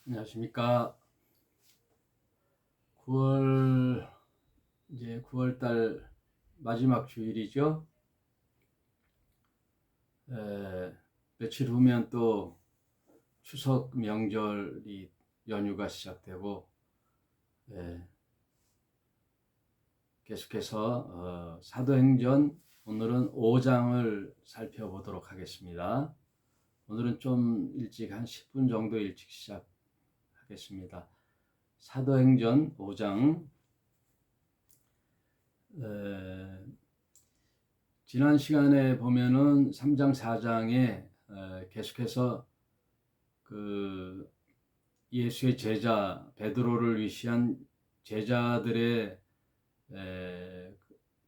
안녕하십니까. 9월 이제 9월 달 마지막 주일이죠. 며칠 후면 또 추석 명절이 연휴가 시작되고, 에, 계속해서 사도행전 오늘은 5장을 살펴보도록 하겠습니다. 오늘은 좀 일찍 한 10분 정도 일찍 시작하겠습니다. 사도행전 5장. 지난 시간에 보면은 3장 4장에 계속해서 그 예수의 제자 베드로를 위시한 제자들의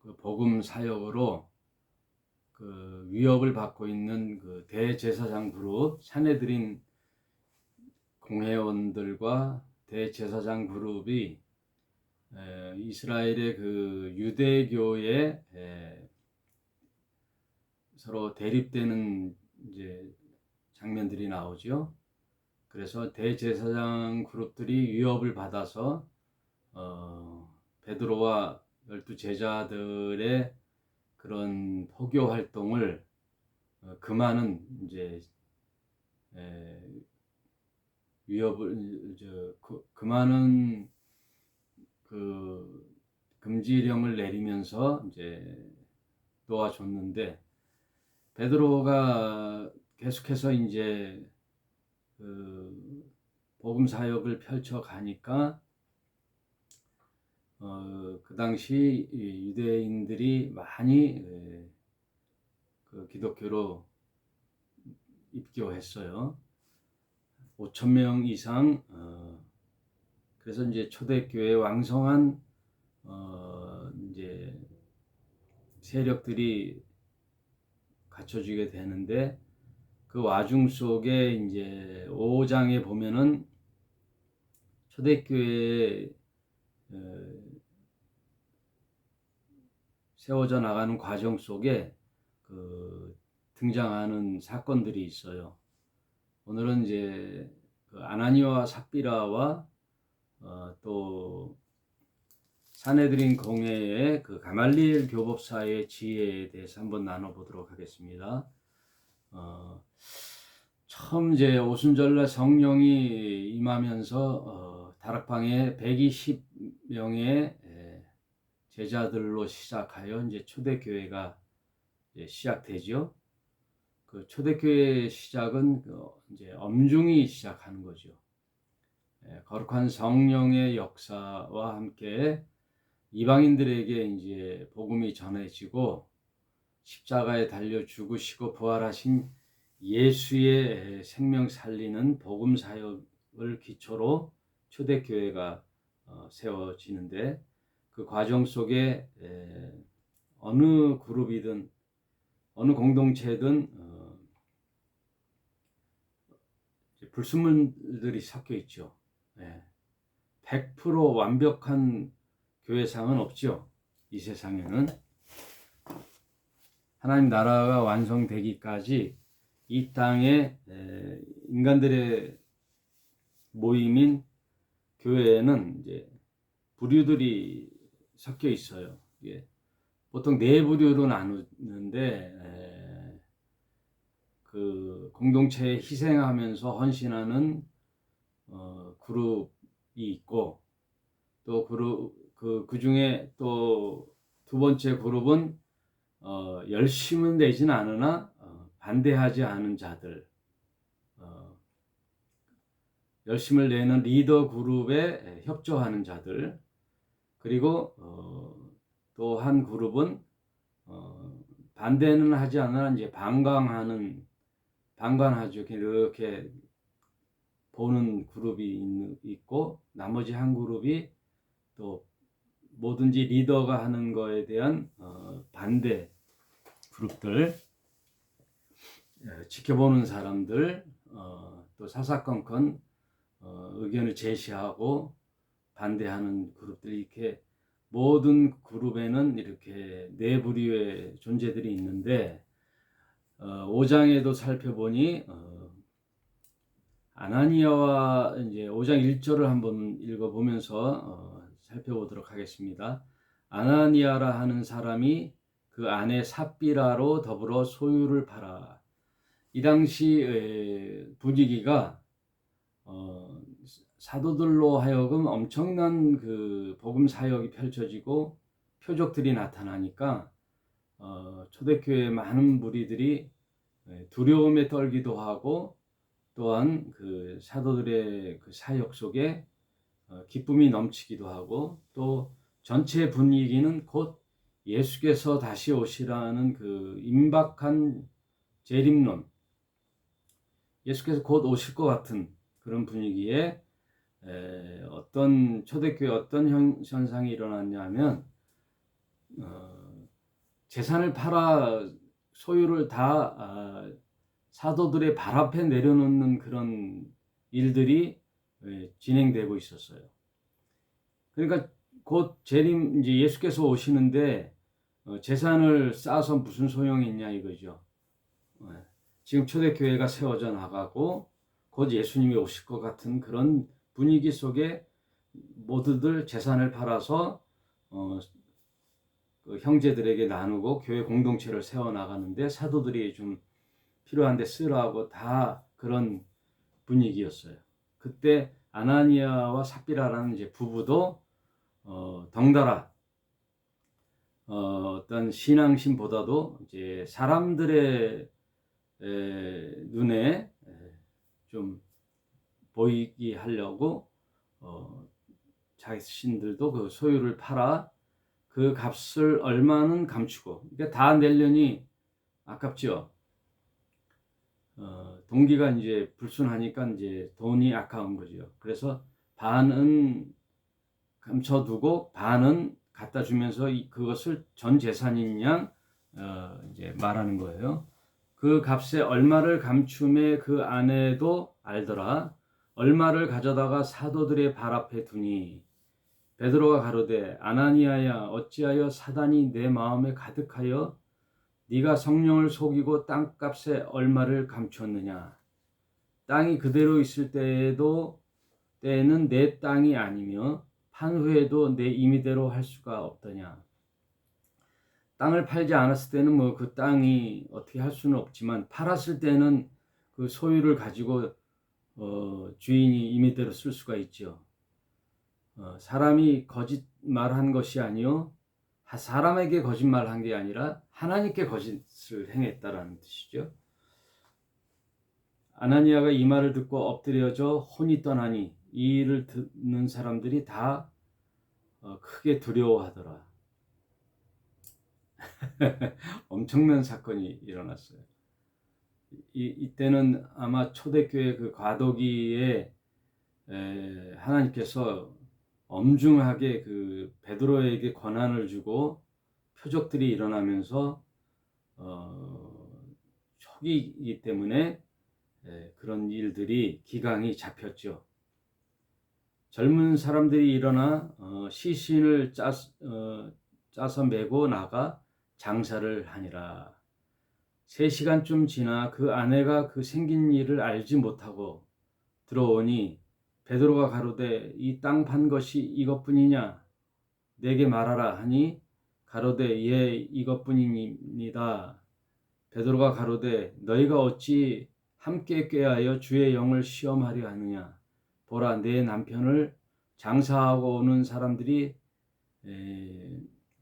그 복음 사역으로 그 위협을 받고 있는 그 대제사장 그룹 산헤드린 공회원들과 대제사장 그룹이 이스라엘의 그 유대교의 서로 대립되는 이제 장면들이 나오죠. 그래서 대제사장 그룹들이 위협을 받아서 베드로와 12 제자들의 그런 포교 활동을 금하는 이제 위협을 금하는 그 금지령을 내리면서 이제 놓아줬는데, 베드로가 계속해서 이제 그 복음 사역을 펼쳐 가니까 그 당시 유대인들이 많이 그 기독교로 입교했어요. 5천 명 이상. 그래서 이제 초대교회 왕성한 이제 세력들이 갖춰지게 되는데, 그 와중 속에 이제 5장에 보면은 초대교회에 세워져 나가는 과정 속에 그 등장하는 사건들이 있어요. 오늘은 이제 그 아나니아와 삽비라와 또 산헤드린 공회의 그 가말리엘 교법사의 지혜에 대해서 한번 나눠보도록 하겠습니다. 처음 이제 오순절날 성령이 임하면서 다락방에 120명의 제자들로 시작하여 이제 초대교회가 이제 시작되죠. 그 초대교회의 시작은 이제 엄중히 시작하는 거죠. 거룩한 성령의 역사와 함께 이방인들에게 이제 복음이 전해지고, 십자가에 달려 죽으시고 부활하신 예수의 생명 살리는 복음 사역을 기초로 초대교회가 세워지는데, 그 과정 속에 어느 그룹이든 어느 공동체든 불순물들이 섞여 있죠. 100% 완벽한 교회상은 없죠. 이 세상에는 하나님 나라가 완성되기까지 이 땅에 인간들의 모임인 교회에는 이제 부류들이 섞여 있어요. 보통 네 부류로 나누는데, 그 공동체에 희생하면서 헌신하는 그룹이 있고, 또 그 중에 또 두 번째 그룹은 열심은 내진 않으나 반대하지 않은 자들, 열심을 내는 리더 그룹에 협조하는 자들, 그리고 또 한 그룹은 반대는 하지 않으나 이제 방관하죠. 이렇게 보는 그룹이 있고, 나머지 한 그룹이 또 뭐든지 리더가 하는 거에 대한 반대 그룹들, 지켜보는 사람들, 또 사사건건 의견을 제시하고 반대하는 그룹들이, 이렇게 모든 그룹에는 이렇게 네 부류의 존재들이 있는데, 5장에도 살펴보니 아나니아와 이제 5장 1절을 한번 읽어보면서 살펴보도록 하겠습니다. 아나니아라 하는 사람이 그 아내 삽비라로 더불어 소유를 팔아. 이 당시 분위기가 사도들로 하여금 엄청난 그 복음 사역이 펼쳐지고 표적들이 나타나니까 초대교회 많은 무리들이 두려움에 떨기도 하고 또한 그 사도들의 그 사역 속에 기쁨이 넘치기도 하고 또 전체 분위기는 곧 예수께서 다시 오시라는 그 임박한 재림론, 예수께서 곧 오실 것 같은 그런 분위기에 어떤 초대교회 어떤 현상이 일어났냐면 재산을 팔아 소유를 다 사도들의 발 앞에 내려놓는 그런 일들이 진행되고 있었어요. 그러니까 곧 재림 이제 예수께서 오시는데 재산을 쌓아서 무슨 소용이 있냐 이거죠. 지금 초대교회가 세워져 나가고 곧 예수님이 오실 것 같은 그런 분위기 속에 모두들 재산을 팔아서 그 형제들에게 나누고 교회 공동체를 세워 나가는데 사도들이 좀 필요한데 쓰라고 다 그런 분위기였어요. 그때 아나니아와 삽비라라는 이제 부부도 덩달아 어떤 신앙심보다도 이제 사람들의 눈에 좀 보이게 하려고 자신들도 그 소유를 팔아 그 값을 얼마는 감추고, 그러니까 다 내려니 아깝죠. 동기가 이제 불순하니까 이제 돈이 아까운 거죠. 그래서 반은 감춰두고 반은 갖다 주면서 그것을 전 재산인 양 이제 말하는 거예요. 그 값에 얼마를 감춤에 그 아내도 알더라. 얼마를 가져다가 사도들의 발 앞에 두니 베드로가 가로되 아나니아야 어찌하여 사단이 내 마음에 가득하여 네가 성령을 속이고 땅값에 얼마를 감추었느냐. 땅이 그대로 있을 때에는 내 땅이 아니며 판 후에도 내 임의대로 할 수가 없더냐. 땅을 팔지 않았을 때는 뭐 그 땅이 어떻게 할 수는 없지만 팔았을 때는 그 소유를 가지고 주인이 임의대로 쓸 수가 있죠. 사람이 거짓말한 것이 아니요 사람에게 거짓말한 게 아니라 하나님께 거짓을 행했다라는 뜻이죠. 아나니아가 이 말을 듣고 엎드려져 혼이 떠나니 이 일을 듣는 사람들이 다 크게 두려워하더라. 엄청난 사건이 일어났어요. 이때는 아마 초대교회 그 과도기에 하나님께서 엄중하게 그 베드로에게 권한을 주고 표적들이 일어나면서 초기이기 때문에 그런 일들이 기강이 잡혔죠. 젊은 사람들이 일어나 시신을 짜서 메고 나가 장사를 하니라. 3시간쯤 지나 그 아내가 그 생긴 일을 알지 못하고 들어오니 베드로가 가로되 이 땅 판 것이 이것뿐이냐 내게 말하라 하니 가로되 예 이것뿐입니다. 베드로가 가로되 너희가 어찌 함께 꾀하여 주의 영을 시험하려 하느냐. 보라 내 남편을 장사하고 오는 사람들이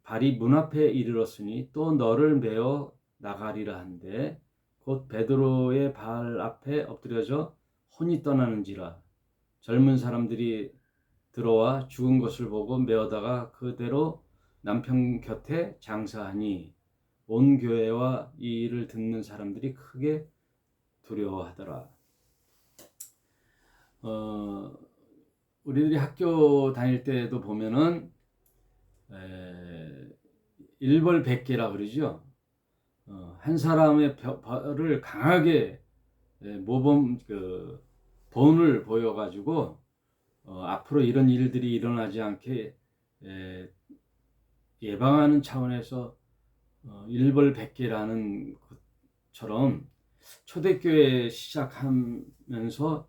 발이 문 앞에 이르렀으니 또 너를 메어 나가리라 한데 곧 베드로의 발 앞에 엎드려져 혼이 떠나는지라. 젊은 사람들이 들어와 죽은 것을 보고 메어다가 그대로 남편 곁에 장사하니 온 교회와 이 일을 듣는 사람들이 크게 두려워하더라. 우리들이 학교 다닐 때도 보면은 일벌백계라 그러죠. 한 사람의 벌을 강하게 모범 본을 보여가지고 앞으로 이런 일들이 일어나지 않게 예방하는 차원에서 일벌백계라는 것처럼 초대교회 시작하면서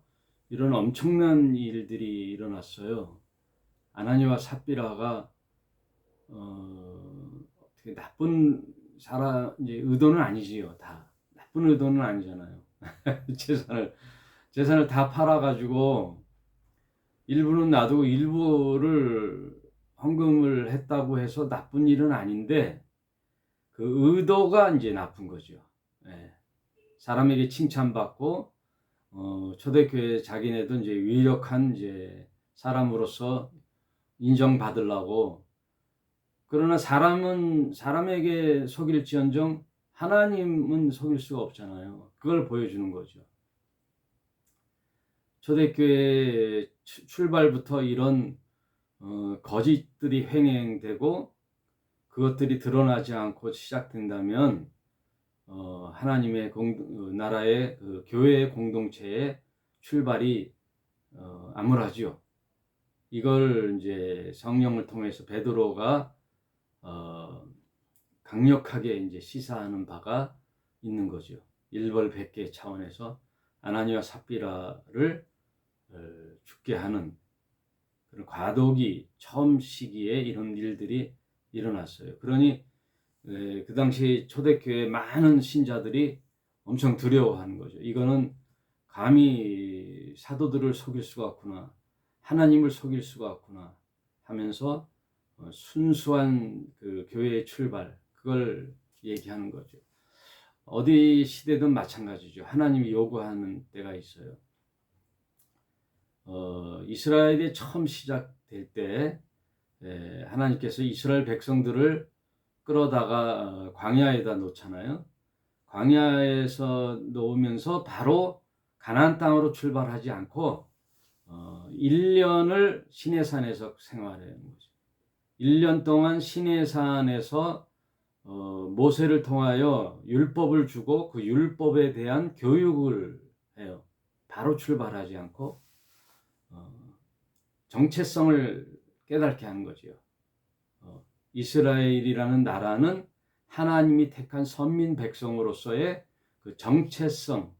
이런 엄청난 일들이 일어났어요. 아나니와 삽비라가 어떻게 나쁜 사람 이제 의도는 아니지요. 다 나쁜 의도는 아니잖아요. 재산을 다 팔아가지고 일부는 놔두고 일부를 헌금을 했다고 해서 나쁜 일은 아닌데 그 의도가 이제 나쁜 거죠. 예. 사람에게 칭찬받고 초대교회 자기네도 이제 유력한 이제 사람으로서 인정받으려고. 그러나 사람에게 속일지언정 하나님은 속일 수가 없잖아요. 그걸 보여주는 거죠. 초대교회 출발부터 이런 거짓들이 횡행되고 그것들이 드러나지 않고 시작된다면 하나님의 나라의 그 교회의 공동체의 출발이 암울하지요. 이걸 이제 성령을 통해서 베드로가 강력하게 이제 시사하는 바가 있는 거죠. 일벌백계 차원에서 아나니와 삽비라를 죽게 하는 그런 과도기 처음 시기에 이런 일들이 일어났어요. 그러니 그 당시 초대교회 많은 신자들이 엄청 두려워하는 거죠. 이거는 감히 사도들을 속일 수가 없구나, 하나님을 속일 수가 없구나 하면서 순수한 그 교회의 출발, 그걸 얘기하는 거죠. 어디 시대든 마찬가지죠. 하나님이 요구하는 때가 있어요. 이스라엘이 처음 시작될 때 하나님께서 이스라엘 백성들을 끌어다가 광야에다 놓잖아요. 광야에서 놓으면서 바로 가나안 땅으로 출발하지 않고 1년을 시내산에서 생활하는 거죠. 1년 동안 시내산에서 모세를 통하여 율법을 주고 그 율법에 대한 교육을 해요. 바로 출발하지 않고 정체성을 깨닫게 하는 거죠. 이스라엘이라는 나라는 하나님이 택한 선민 백성으로서의 그 정체성,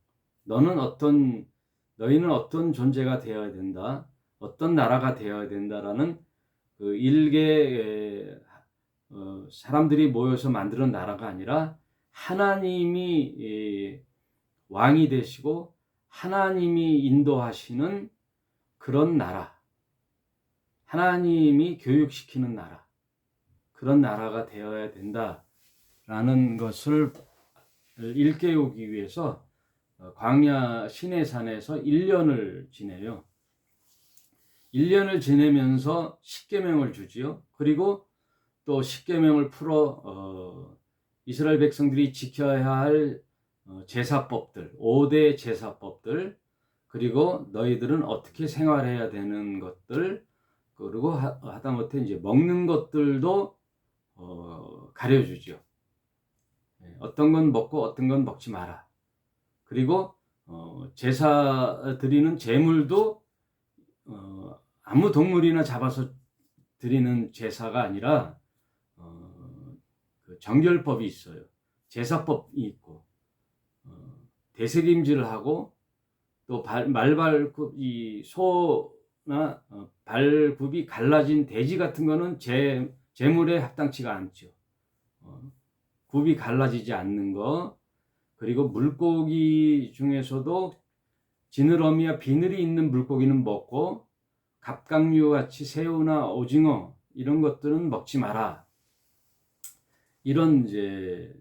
너희는 어떤 존재가 되어야 된다, 어떤 나라가 되어야 된다라는 그 일개 사람들이 모여서 만드는 나라가 아니라 하나님이 왕이 되시고 하나님이 인도하시는 그런 나라, 하나님이 교육시키는 나라, 그런 나라가 되어야 된다라는 것을 일깨우기 위해서 광야 시내산에서 1년을 지내요. 1년을 지내면서 십계명을 주지요. 그리고 또 십계명을 풀어 이스라엘 백성들이 지켜야 할 제사법들, 5대 제사법들, 그리고 너희들은 어떻게 생활해야 되는 것들, 그리고 하다못해 이제 먹는 것들도 가려주죠. 어떤 건 먹고 어떤 건 먹지 마라. 그리고 제사 드리는 제물도 아무 동물이나 잡아서 드리는 제사가 아니라 그 정결법이 있어요. 제사법이 있고 대세김질을 하고 또 말발굽 이 소나 발굽이 갈라진 돼지 같은 거는 제물에 합당치가 않죠. 굽이 갈라지지 않는 거, 그리고 물고기 중에서도 지느러미와 비늘이 있는 물고기는 먹고 갑각류 같이 새우나 오징어 이런 것들은 먹지 마라. 이런 이제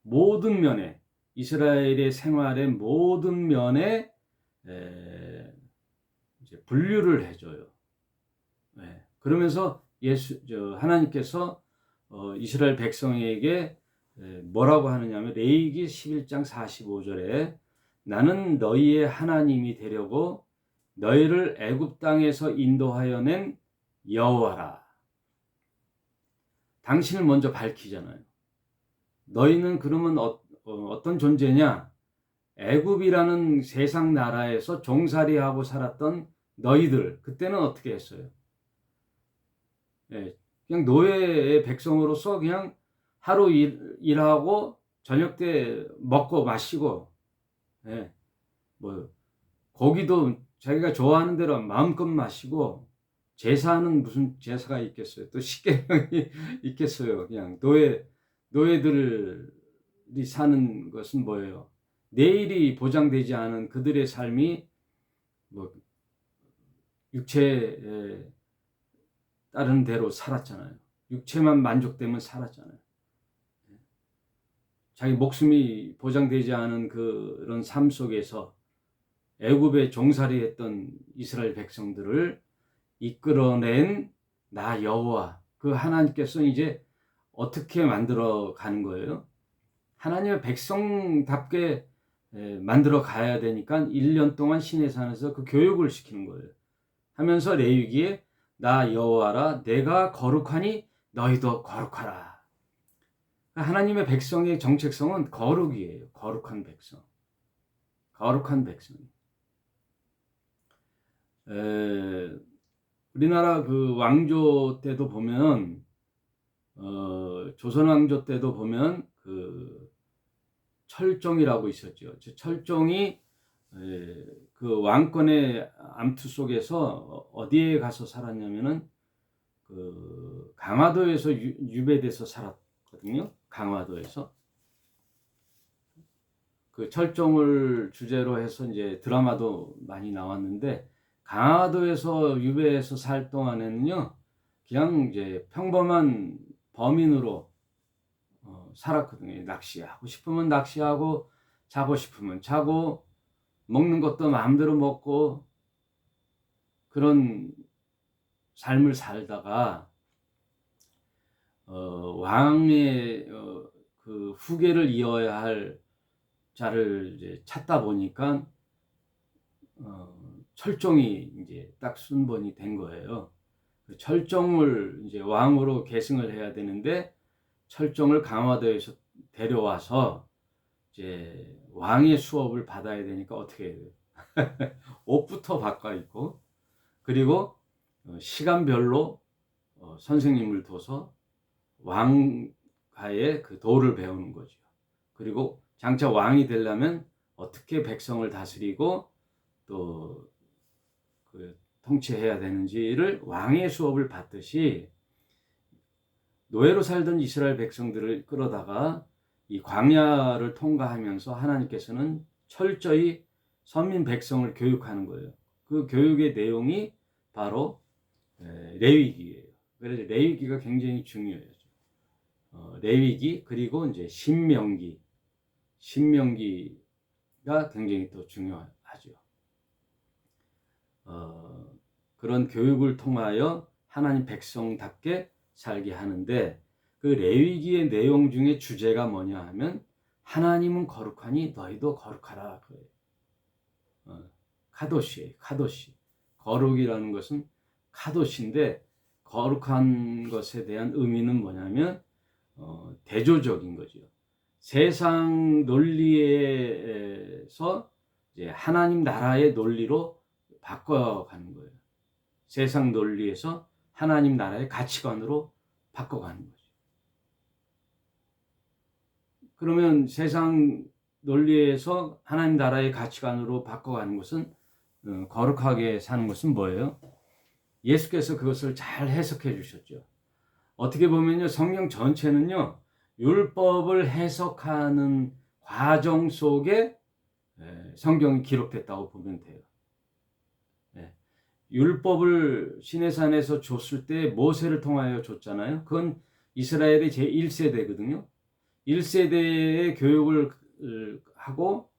모든 면에 이스라엘의 생활의 모든 면에 이제 분류를 해줘요. 그러면서 하나님께서 이스라엘 백성에게 뭐라고 하느냐면 레위기 11장 45절에 나는 너희의 하나님이 되려고 너희를 애굽 땅에서 인도하여 낸 여호와라. 당신을 먼저 밝히잖아요. 너희는 그러면 어떤 존재냐? 애굽이라는 세상 나라에서 종살이하고 살았던 너희들, 그때는 어떻게 했어요? 그냥 노예의 백성으로서 그냥 하루 일하고 저녁 때 먹고 마시고, 뭐 고기도 자기가 좋아하는 대로 마음껏 마시고, 제사는 무슨 제사가 있겠어요? 또 십계명이 있겠어요? 그냥 노예들이 사는 것은 뭐예요? 내일이 보장되지 않은 그들의 삶이 뭐 육체에 따른 대로 살았잖아요. 육체만 만족되면 살았잖아요. 자기 목숨이 보장되지 않은 그런 삶 속에서 애굽에 종살이했던 이스라엘 백성들을 이끌어낸 나 여호와, 그 하나님께서 이제 어떻게 만들어 가는 거예요? 하나님의 백성답게 만들어 가야 되니까 1년 동안 시내산에서 그 교육을 시키는 거예요. 하면서 레위기에 나 여호와라 내가 거룩하니 너희도 거룩하라. 하나님의 백성의 정체성은 거룩이에요. 거룩한 백성. 거룩한 백성. 우리나라 그 왕조 때도 보면 조선 왕조 때도 보면 그 철종이라고 있었죠. 철종이 그 왕권의 암투 속에서 어디에 가서 살았냐면은 그 강화도에서 유배돼서 살았거든요. 강화도에서 그 철종을 주제로 해서 이제 드라마도 많이 나왔는데, 강화도에서 유배해서 살 동안에는요 그냥 이제 평범한 범인으로 살았거든요. 낚시하고 싶으면 낚시하고 자고 싶으면 자고 먹는 것도 마음대로 먹고 그런 삶을 살다가 왕의 그 후계를 이어야 할 자를 이제 찾다 보니까 철종이 이제 딱 순번이 된 거예요. 철종을 이제 왕으로 계승을 해야 되는데 철종을 강화도에서 데려와서 이제 왕의 수업을 받아야 되니까 어떻게 해야 돼요? 옷부터 바꿔 입고, 그리고 시간별로 선생님을 둬서 왕가의 그 도를 배우는 거죠. 그리고 장차 왕이 되려면 어떻게 백성을 다스리고 또 그 통치해야 되는지를 왕의 수업을 받듯이 노예로 살던 이스라엘 백성들을 끌어다가 이 광야를 통과하면서 하나님께서는 철저히 선민 백성을 교육하는 거예요. 그 교육의 내용이 바로 레위기예요. 그래서 레위기가 굉장히 중요해요. 레위기 그리고 이제 신명기가 굉장히 또 중요하죠. 그런 교육을 통하여 하나님 백성답게 살게 하는데, 그 레위기의 내용 중에 주제가 뭐냐 하면 하나님은 거룩하니 너희도 거룩하라. 카도시예요. 카도시. 거룩이라는 것은 카도시인데, 거룩한 것에 대한 의미는 뭐냐면 대조적인 거죠. 세상 논리에서 이제 하나님 나라의 논리로 바꿔가는 거예요. 세상 논리에서 하나님 나라의 가치관으로 바꿔가는 거죠. 그러면 세상 논리에서 하나님 나라의 가치관으로 바꿔가는 것은 거룩하게 사는 것은 뭐예요? 예수께서 그것을 잘 해석해 주셨죠. 어떻게 보면요, 성경 전체는요 율법을 해석하는 과정 속에 성경이 기록됐다고 보면 돼요. 율법을 시내산에서 줬을 때 모세를 통하여 줬잖아요. 그건 이스라엘의 제1세대거든요. 1세대의 교육을 하고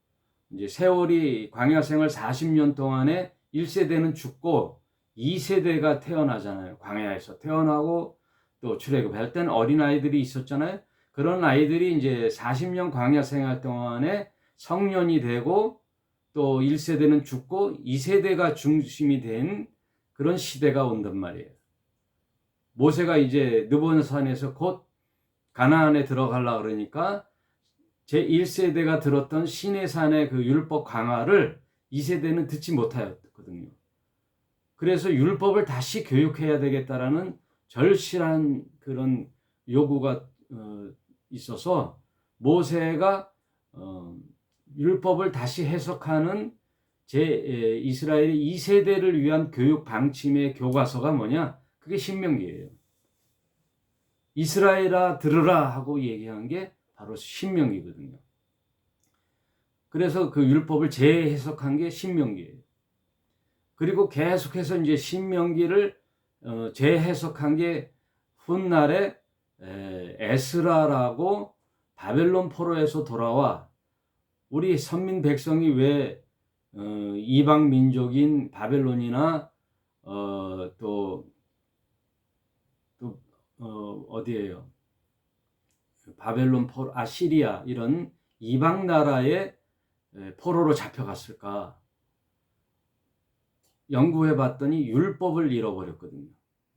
이제 세월이 광야 생활 40년 동안에 1세대는 죽고 2세대가 태어나잖아요. 광야에서 태어나고 또 출애굽할 때는 어린아이들이 있었잖아요. 그런 아이들이 이제 40년 광야 생활 동안에 성년이 되고 또 1세대는 죽고 2세대가 중심이 된 그런 시대가 온단 말이에요. 모세가 이제 느보산에서 곧 가나안에 들어가려고 그러니까 제1세대가 들었던 시내산의 그 율법 강화를 2세대는 듣지 못하였거든요. 그래서 율법을 다시 교육해야 되겠다라는 절실한 그런 요구가 있어서 모세가 율법을 다시 해석하는 이스라엘의 2세대를 위한 교육 방침의 교과서가 뭐냐? 그게 신명기예요. 이스라엘아 들으라 하고 얘기한 게 바로 신명기거든요. 그래서 그 율법을 재해석한 게 신명기예요. 그리고 계속해서 이제 신명기를 재해석한 게 훗날에 에스라라고 바벨론 포로에서 돌아와 우리 선민 백성이 왜 이방 민족인 바벨론이나 또 어디예요? 바벨론 포로, 아시리아 이런 이방 나라의 포로로 잡혀갔을까? 연구해 봤더니 율법을 잃어버렸거든요.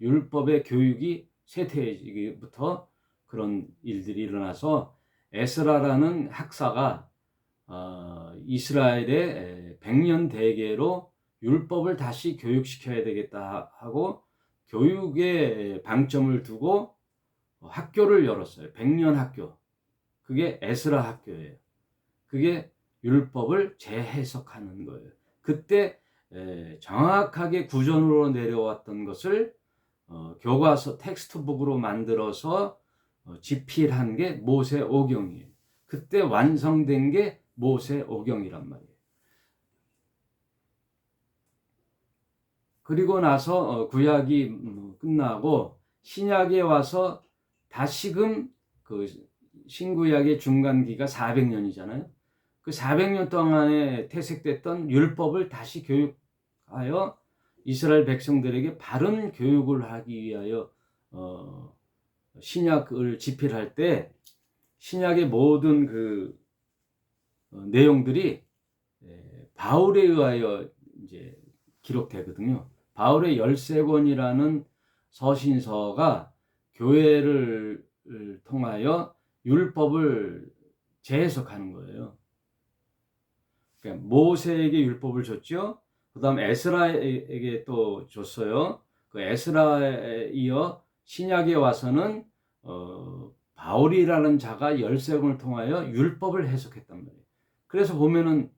율법의 교육이 쇠퇴부터 그런 일들이 일어나서 에스라라는 학사가 이스라엘의 100년 대계로 율법을 다시 교육시켜야 되겠다 하고 교육에 방점을 두고 학교를 열었어요. 100년 학교. 그게 에스라 학교예요. 그게 율법을 재해석하는 거예요. 그때 정확하게 구전으로 내려왔던 것을 교과서 텍스트북으로 만들어서 집필한 게 모세오경이에요. 그때 완성된 게 모세오경이란 말이에요. 그리고 나서 구약이 끝나고 신약에 와서 다시금 그 신구약의 중간기가 400년이잖아요. 그 400년 동안에 퇴색됐던 율법을 다시 교육하여 이스라엘 백성들에게 바른 교육을 하기 위하여 신약을 집필할 때 신약의 모든 그 내용들이 바울에 의하여 이제 기록되거든요. 바울의 13권이라는 서신서가 교회를 통하여 율법을 재해석하는 거예요. 그러니까 모세에게 율법을 줬죠. 그 다음 에스라에게 또 줬어요. 그 에스라에 이어 신약에 와서는 바울이라는 자가 13권을 통하여 율법을 해석했단 말이에요. 그래서 보면은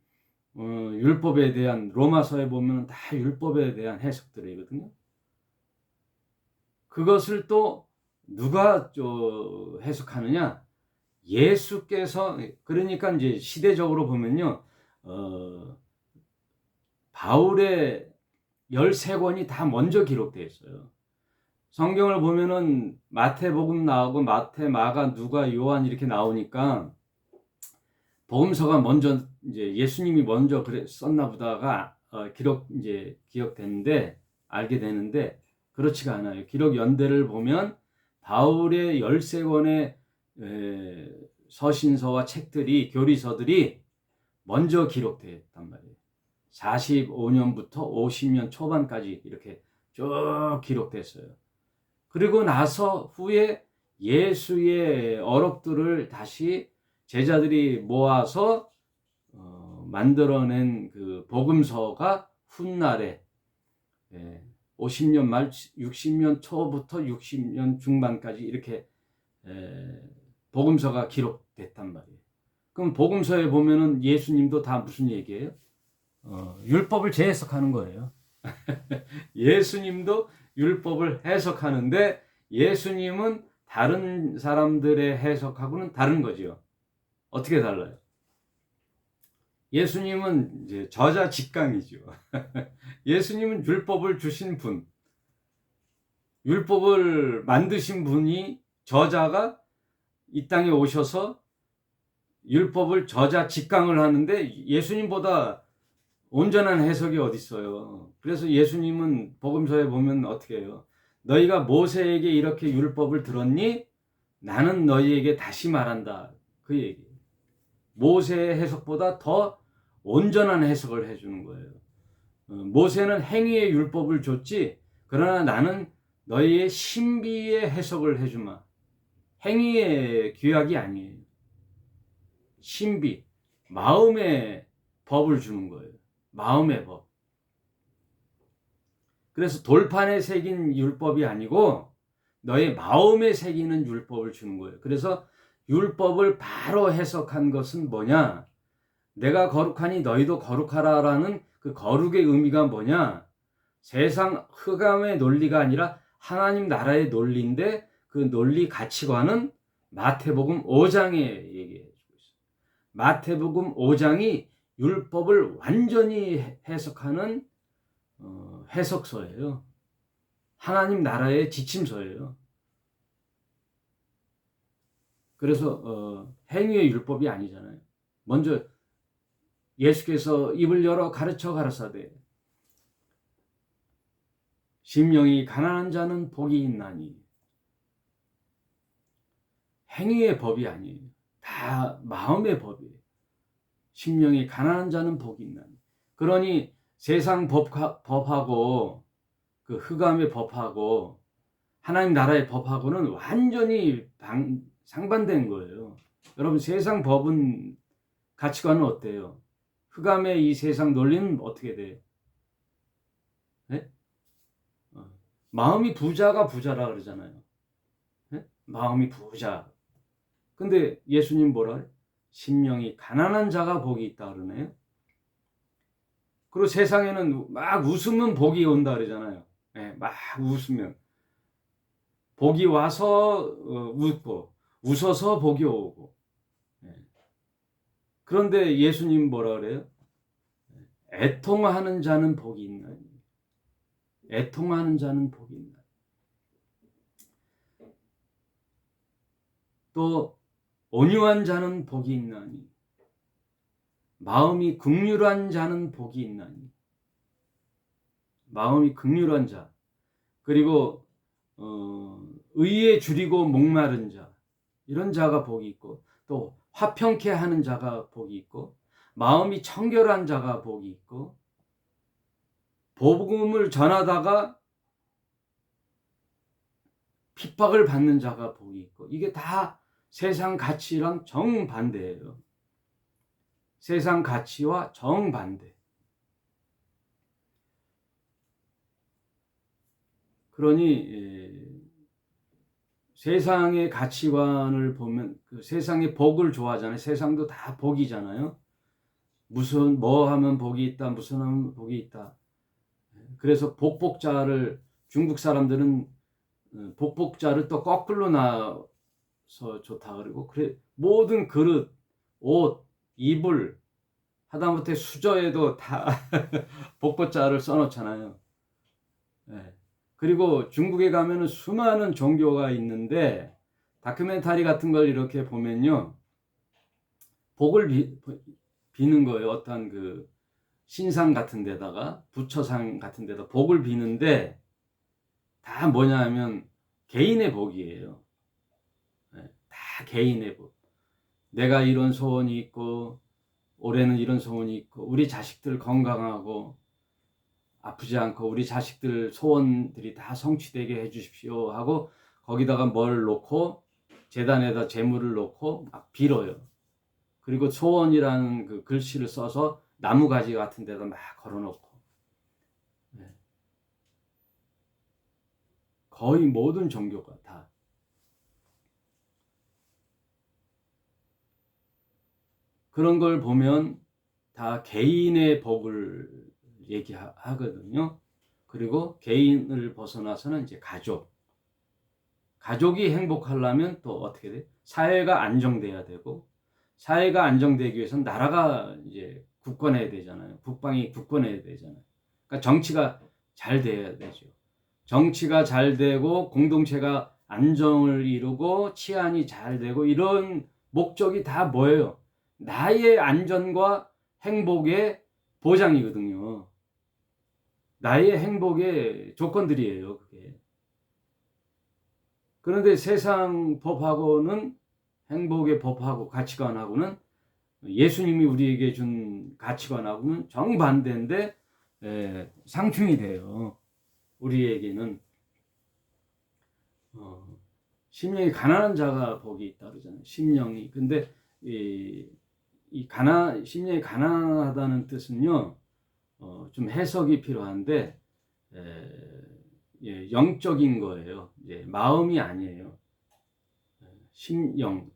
율법에 대한 로마서에 보면 다 율법에 대한 해석들이거든요. 그것을 또 누가 해석하느냐? 예수께서, 그러니까 이제 시대적으로 보면요, 바울의 13권이 다 먼저 기록되어 있어요. 성경을 보면은 마태복음 나오고 마태, 마가, 누가, 요한 이렇게 나오니까 복음서가 먼저 이제 예수님이 먼저 썼나 보다가 기억되는데 알게 되는데 그렇지가 않아요. 기록 연대를 보면 바울의 13권의 서신서와 책들이 교리서들이 먼저 기록됐단 말이에요. 45년부터 50년 초반까지 이렇게 쭉 기록됐어요. 그리고 나서 후에 예수의 어록들을 다시 제자들이 모아서 만들어낸 그 복음서가 훗날에 50년 말 60년 초부터 60년 중반까지 이렇게 복음서가 기록됐단 말이에요. 그럼 복음서에 보면은 예수님도 다 무슨 얘기예요? 율법을 재해석하는 거예요. 예수님도 율법을 해석하는데 예수님은 다른 사람들의 해석하고는 다른 거죠. 어떻게 달라요? 예수님은 이제 저자 직강이죠. 예수님은 율법을 주신 분, 율법을 만드신 분이 저자가 이 땅에 오셔서 율법을 저자 직강을 하는데 예수님보다 온전한 해석이 어디 있어요. 그래서 예수님은 복음서에 보면 어떻게 해요? 너희가 모세에게 이렇게 율법을 들었니? 나는 너희에게 다시 말한다. 그 얘기예요. 모세의 해석보다 더 온전한 해석을 해주는 거예요. 모세는 행위의 율법을 줬지, 그러나 나는 너희의 신비의 해석을 해주마. 행위의 규약이 아니에요. 신비, 마음의 법을 주는 거예요. 마음의 법. 그래서 돌판에 새긴 율법이 아니고 너의 마음에 새기는 율법을 주는 거예요. 그래서 율법을 바로 해석한 것은 뭐냐? 내가 거룩하니 너희도 거룩하라라는 그 거룩의 의미가 뭐냐? 세상 흑암의 논리가 아니라 하나님 나라의 논리인데 그 논리 가치관은 마태복음 5장에 얘기해 주고 있어요. 마태복음 5장이 율법을 완전히 해석하는 해석서예요. 하나님 나라의 지침서예요. 그래서 행위의 율법이 아니잖아요. 먼저 예수께서 입을 열어 가르쳐 가라사대 심령이 가난한 자는 복이 있나니. 행위의 법이 아니에요. 다 마음의 법이에요. 심령이 가난한 자는 복이 있나니. 그러니 세상 법하고 그 흑암의 법하고 하나님 나라의 법하고는 완전히 상반된 거예요. 여러분, 세상 법은 가치관은 어때요? 흑암의 이 세상 논리는 어떻게 돼요? 네? 마음이 부자가 부자라 그러잖아요. 네? 마음이 부자. 근데 예수님 뭐라 그래? 심령이 가난한 자가 복이 있다 그러네요. 그리고 세상에는 막 웃으면 복이 온다 그러잖아요. 네, 막 웃으면 복이 와서 웃고 웃어서 복이 오고. 네. 그런데 예수님 뭐라 그래요? 애통하는 자는 복이 있나니. 애통하는 자는 복이 있나니. 또 온유한 자는 복이 있나니. 마음이 긍휼한 자는 복이 있나니. 마음이 긍휼한 자. 그리고 의에 줄이고 목마른 자. 이런 자가 복이 있고, 또 화평케 하는 자가 복이 있고, 마음이 청결한 자가 복이 있고, 복음을 전하다가 핍박을 받는 자가 복이 있고, 이게 다 세상 가치랑 정반대예요. 세상 가치와 정반대. 그러니 세상의 가치관을 보면 그 세상의 복을 좋아하잖아요. 세상도 다 복이잖아요. 무슨 뭐 하면 복이 있다, 무슨 하면 복이 있다. 그래서 복복자를 중국 사람들은 복복자를 또 거꾸로 놔서 좋다 그러고, 그래 모든 그릇, 옷, 이불 하다못해 수저에도 다 복복자를 써놓잖아요. 네. 그리고 중국에 가면은 수많은 종교가 있는데 다큐멘터리 같은 걸 이렇게 보면요, 복을 비는 거예요. 어떤 그 신상 같은 데다가 부처상 같은 데다 복을 비는데 다 뭐냐 하면 개인의 복이에요. 네, 다 개인의 복. 내가 이런 소원이 있고 올해는 이런 소원이 있고 우리 자식들 건강하고 아프지 않고 우리 자식들 소원들이 다 성취되게 해주십시오 하고 거기다가 뭘 놓고 재단에다 재물을 놓고 막 빌어요. 그리고 소원이라는 그 글씨를 써서 나무가지 같은 데다 막 걸어놓고. 네. 거의 모든 종교가 다. 그런 걸 보면 다 개인의 복을 얘기하거든요. 그리고 개인을 벗어나서는 이제 가족이 행복하려면 또 어떻게 돼? 사회가 안정돼야 되고, 사회가 안정되기 위해서는 나라가 이제 굳건해야 되잖아요. 국방이 굳건해야 되잖아요. 그러니까 정치가 잘 돼야 되죠. 정치가 잘 되고 공동체가 안정을 이루고 치안이 잘 되고 이런 목적이 다 뭐예요? 나의 안전과 행복의 보장이거든요. 나의 행복의 조건들이에요, 그게. 그런데 세상 법하고는 행복의 법하고 가치관하고는 예수님이 우리에게 준 가치관하고는 정반대인데 상충이 돼요. 우리에게는 심령이 가난한 자가 복이 있다 그러잖아요. 심령이. 근데 심령이 가난하다는 뜻은요, 좀 해석이 필요한데 영적인 거예요. 마음이 아니에요. 심령,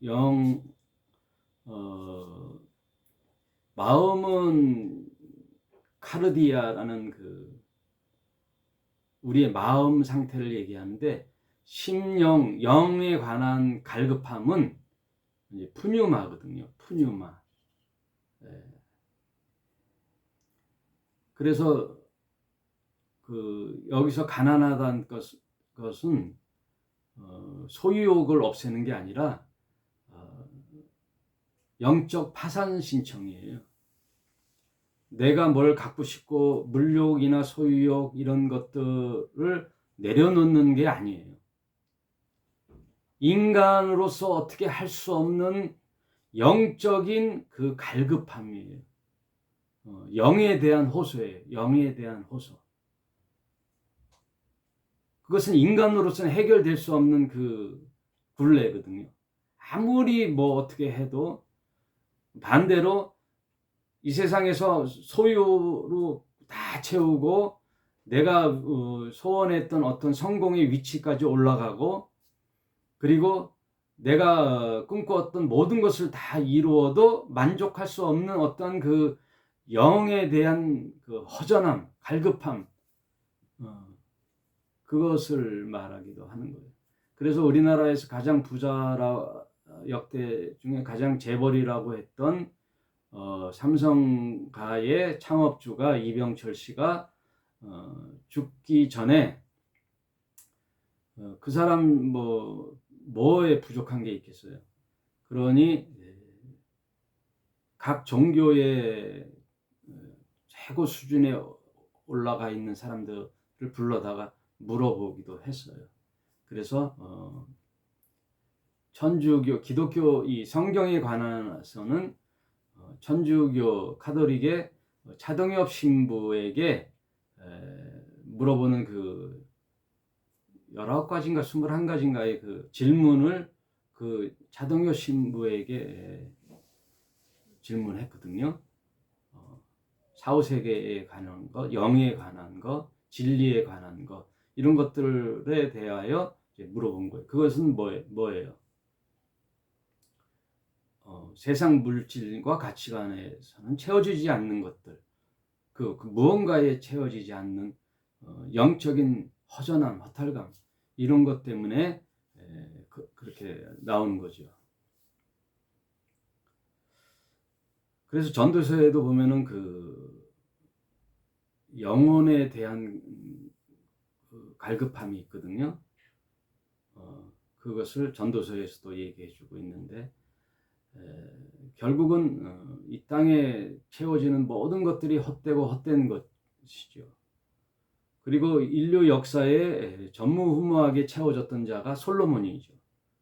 마음은 카르디아라는 우리의 마음 상태를 얘기하는데, 심령, 영에 관한 갈급함은 이제 푸뉴마거든요. 푸뉴마. 그래서 여기서 가난하다는 것은 소유욕을 없애는 게 아니라 영적 파산 신청이에요. 내가 뭘 갖고 싶고 물욕이나 소유욕 이런 것들을 내려놓는 게 아니에요. 인간으로서 어떻게 할 수 없는 영적인 그 갈급함이에요. 영에 대한 호소예요. 영에 대한 호소. 그것은 인간으로서는 해결될 수 없는 그 굴레거든요. 아무리 뭐 어떻게 해도 반대로 이 세상에서 소유로 다 채우고 내가 소원했던 어떤 성공의 위치까지 올라가고, 그리고 내가 꿈꿔왔던 모든 것을 다 이루어도 만족할 수 없는 어떤 그 영에 대한 그 허전함, 갈급함, 그것을 말하기도 하는 거예요. 그래서 우리나라에서 가장 부자라, 역대 중에 가장 재벌이라고 했던 삼성가의 창업주가 이병철 씨가 죽기 전에 그 사람 뭐에 부족한 게 있겠어요. 그러니 각 종교의 최고 수준에 올라가 있는 사람들을 불러다가 물어보기도 했어요. 그래서 천주교, 기독교 이 성경에 관해서는 천주교 카톨릭의 차동엽 신부에게 물어보는 그 19가지인가 21가지인가의 그 질문을 그 차동엽 신부에게 질문했거든요. 사후세계에 관한 것, 영에 관한 것, 진리에 관한 것, 이런 것들에 대하여 이제 물어본 거예요. 그것은 뭐예요? 세상 물질과 가치관에서는 채워지지 않는 것들, 그 무언가에 채워지지 않는 영적인 허전함, 허탈감, 이런 것 때문에 그렇게 나오는 거죠. 그래서 전도서에도 보면은 그 영혼에 대한 그 갈급함이 있거든요. 그것을 전도서에서도 얘기해주고 있는데, 결국은 이 땅에 채워지는 모든 것들이 헛되고 헛된 것이죠. 그리고 인류 역사에 전무후무하게 채워졌던 자가 솔로몬이죠.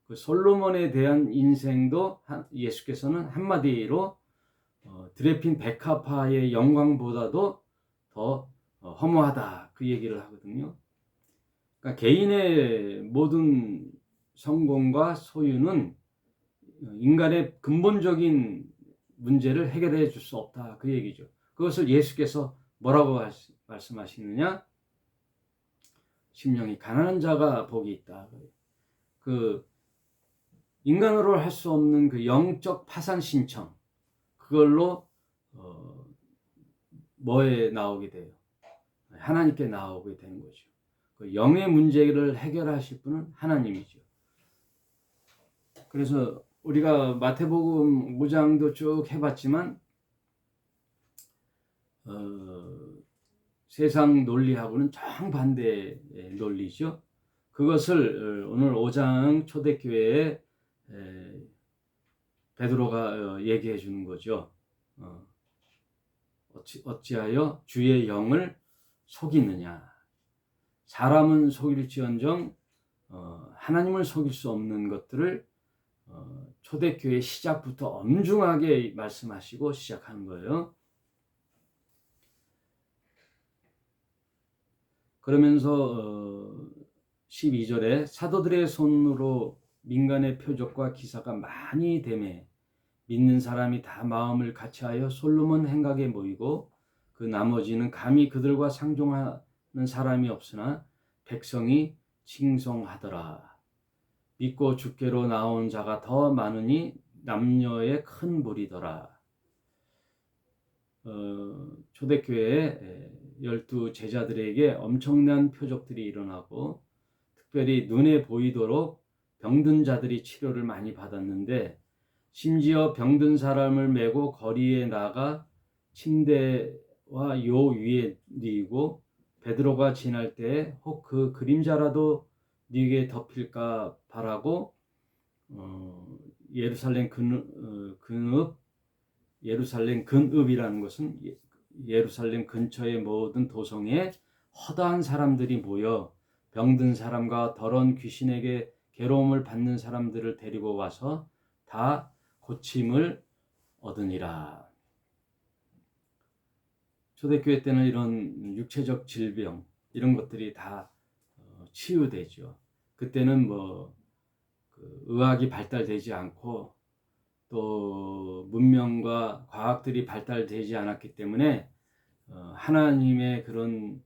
그 솔로몬에 대한 인생도 예수께서는 한마디로 드레핀 백합화의 영광보다도 더 허무하다, 그 얘기를 하거든요. 그러니까 개인의 모든 성공과 소유는 인간의 근본적인 문제를 해결해 줄 수 없다, 그 얘기죠. 그것을 예수께서 뭐라고 말씀하시느냐? 심령이 가난한 자가 복이 있다. 그 인간으로 할 수 없는 그 영적 파산 신청, 그걸로 뭐에 나오게 돼요? 하나님께 나오게 되는 거죠. 그 영의 문제를 해결하실 분은 하나님이죠. 그래서 우리가 마태복음 5장도 쭉 해봤지만 세상 논리하고는 정반대의 논리죠. 그것을 오늘 5장 초대교회에 베드로가 얘기해 주는 거죠. 어찌하여 주의 영을 속이느냐. 사람은 속일지언정 하나님을 속일 수 없는 것들을 초대교회 시작부터 엄중하게 말씀하시고 시작하는 거예요. 그러면서 12절에 사도들의 손으로 민간의 표적과 기사가 많이 되매 믿는 사람이 다 마음을 같이하여 솔로몬 행각에 모이고 그 나머지는 감히 그들과 상종하는 사람이 없으나 백성이 칭송하더라. 믿고 주께로 나온 자가 더 많으니 남녀의 큰 무리더라. 초대교회 12 제자들에게 엄청난 표적들이 일어나고 특별히 눈에 보이도록 병든 자들이 치료를 많이 받았는데 심지어 병든 사람을 메고 거리에 나가 침대와 요 위에 뉘고 베드로가 지날 때 혹 그 그림자라도 네게 덮일까 바라고 예루살렘 예루살렘 근읍이라는 것은 예루살렘 근처의 모든 도성에 허다한 사람들이 모여 병든 사람과 더러운 귀신에게 괴로움을 받는 사람들을 데리고 와서 다 고침을 얻으니라. 초대교회 때는 이런 육체적 질병 이런 것들이 다 치유되죠. 그때는 의학이 발달되지 않고 또 문명과 과학들이 발달되지 않았기 때문에 하나님의 그런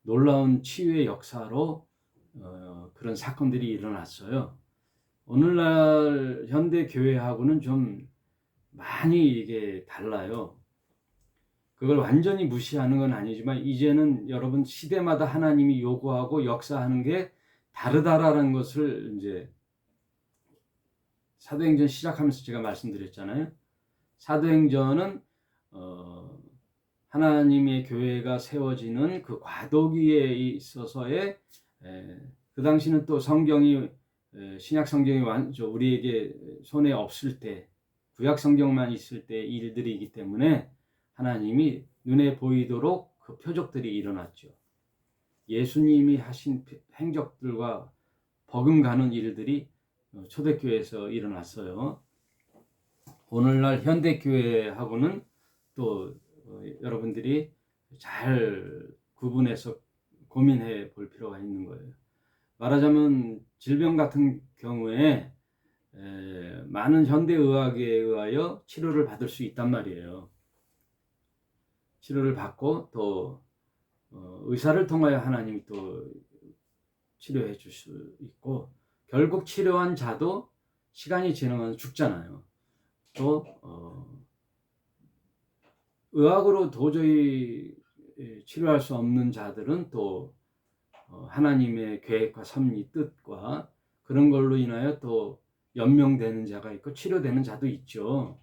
놀라운 치유의 역사로 그런 사건들이 일어났어요. 오늘날 현대 교회하고는 좀 많이 이게 달라요. 그걸 완전히 무시하는 건 아니지만 이제는 여러분 시대마다 하나님이 요구하고 역사하는 게 다르다라는 것을 이제 사도행전 시작하면서 제가 말씀드렸잖아요. 사도행전은 하나님의 교회가 세워지는 그 과도기에 있어서의 그 당시는 또 성경이 신약 성경이 우리에게 손에 없을 때 구약 성경만 있을 때 일들이기 때문에 하나님이 눈에 보이도록 그 표적들이 일어났죠. 예수님이 하신 행적들과 버금가는 일들이 초대교회에서 일어났어요. 오늘날 현대교회하고는 또 여러분들이 잘 구분해서 고민해 볼 필요가 있는 거예요. 말하자면 질병 같은 경우에 많은 현대의학에 의하여 치료를 받을 수 있단 말이에요. 치료를 받고 또 의사를 통하여 하나님이 또 치료해 줄 수 있고 결국 치료한 자도 시간이 지나면 죽잖아요. 또 의학으로 도저히 치료할 수 없는 자들은 또 하나님의 계획과 섭리 뜻과 그런 걸로 인하여 또 연명되는 자가 있고 치료되는 자도 있죠.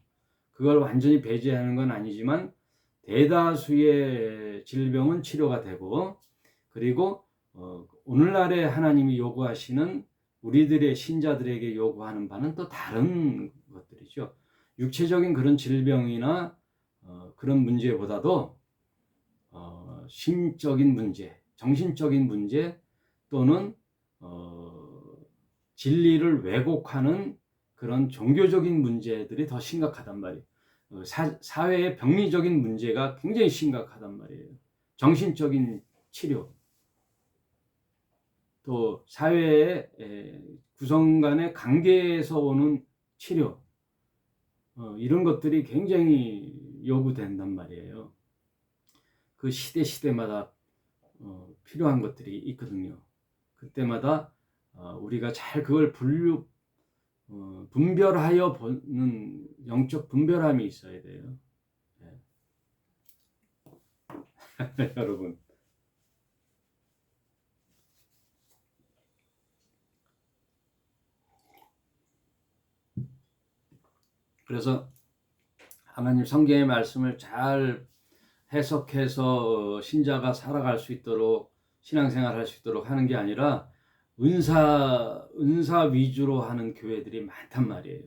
그걸 완전히 배제하는 건 아니지만 대다수의 질병은 치료가 되고 그리고 오늘날에 하나님이 요구하시는 우리들의 신자들에게 요구하는 바는 또 다른 것들이죠. 육체적인 그런 질병이나 그런 문제보다도 심적인 문제, 정신적인 문제 또는 진리를 왜곡하는 그런 종교적인 문제들이 더 심각하단 말이에요. 사회의 병리적인 문제가 굉장히 심각하단 말이에요. 정신적인 치료, 또 사회의 구성 간의 관계에서 오는 치료, 이런 것들이 굉장히 요구된단 말이에요. 그 시대마다 필요한 것들이 있거든요. 그때마다 우리가 잘 그걸 분별하여 보는 영적 분별함이 있어야 돼요. 네. 여러분. 그래서 하나님 성경의 말씀을 잘 해석해서 신자가 살아갈 수 있도록 신앙생활 할 수 있도록 하는 게 아니라 은사 위주로 하는 교회들이 많단 말이에요.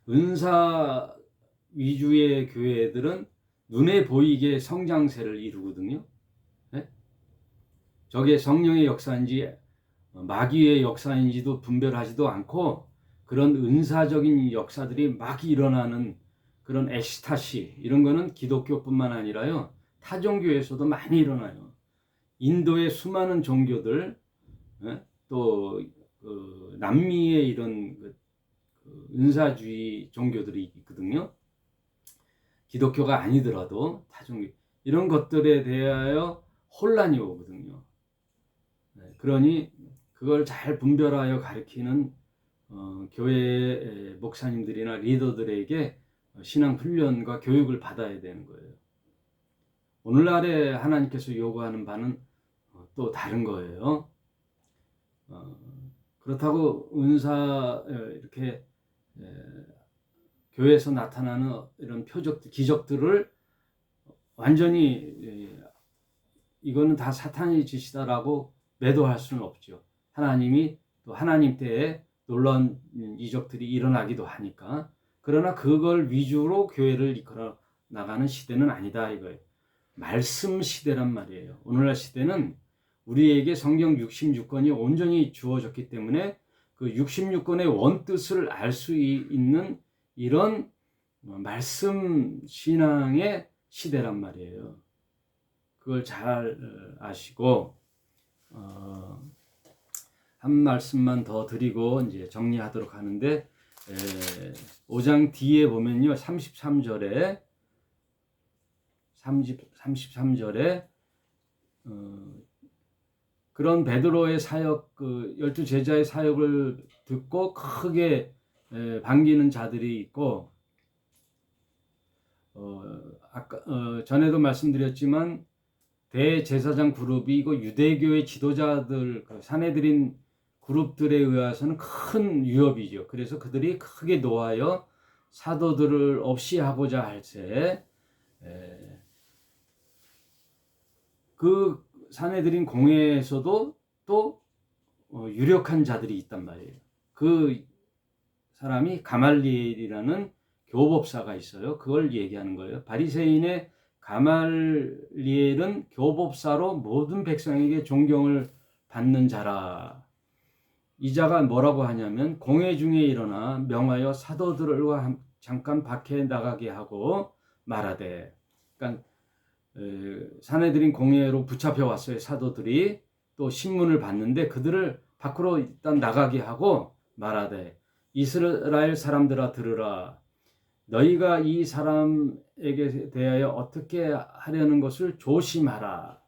은사 위주의 교회들은 눈에 보이게 성장세를 이루거든요. 네? 저게 성령의 역사인지 마귀의 역사인지도 분별하지도 않고 그런 은사적인 역사들이 막 일어나는 그런 엑스타시 이런 거는 기독교뿐만 아니라요. 타 종교에서도 많이 일어나요. 인도의 수많은 종교들 또 남미의 이런 은사주의 종교들이 있거든요. 기독교가 아니더라도 타종교 이런 것들에 대하여 혼란이 오거든요. 그러니 그걸 잘 분별하여 가르치는 교회 목사님들이나 리더들에게 신앙 훈련과 교육을 받아야 되는 거예요. 오늘날에 하나님께서 요구하는 바는 또 다른 거예요. 그렇다고 은사 이렇게 교회에서 나타나는 이런 표적들, 기적들을 완전히 이거는 다 사탄의 짓이다라고 매도할 수는 없죠. 하나님이 또 하나님 때에 놀라운 이적들이 일어나기도 하니까. 그러나 그걸 위주로 교회를 이끌어 나가는 시대는 아니다 이거예요. 말씀 시대란 말이에요. 오늘날 시대는 우리에게 성경 66권이 온전히 주어졌기 때문에 그 66권의 원뜻을 알 수 있는 이런 말씀 신앙의 시대란 말이에요. 그걸 잘 아시고 한 말씀만 더 드리고 이제 정리하도록 하는데 5장 뒤에 보면요 33절에 그런 베드로의 사역, 그 12제자의 사역을 듣고 크게 반기는 자들이 있고 아까 전에도 말씀드렸지만 대제사장 그룹이 이거 유대교의 지도자들 사내들인 그룹들에 의해서는 큰 위협이죠. 그래서 그들이 크게 노하여 사도들을 없이 하고자 할세 그 사내들인 공회에서도 또 유력한 자들이 있단 말이에요. 그 사람이 가말리엘이라는 교법사가 있어요. 그걸 얘기하는 거예요. 바리새인의 가말리엘은 교법사로 모든 백성에게 존경을 받는 자라. 이 자가 뭐라고 하냐면 공회 중에 일어나 명하여 사도들과 잠깐 밖에 나가게 하고 말하되. 그러니까 사내들인 공회로 붙잡혀 왔어요. 사도들이 또 신문을 받는데 그들을 밖으로 일단 나가게 하고 말하되 이스라엘 사람들아 들으라. 너희가 이 사람에게 대하여 어떻게 하려는 것을 조심하라.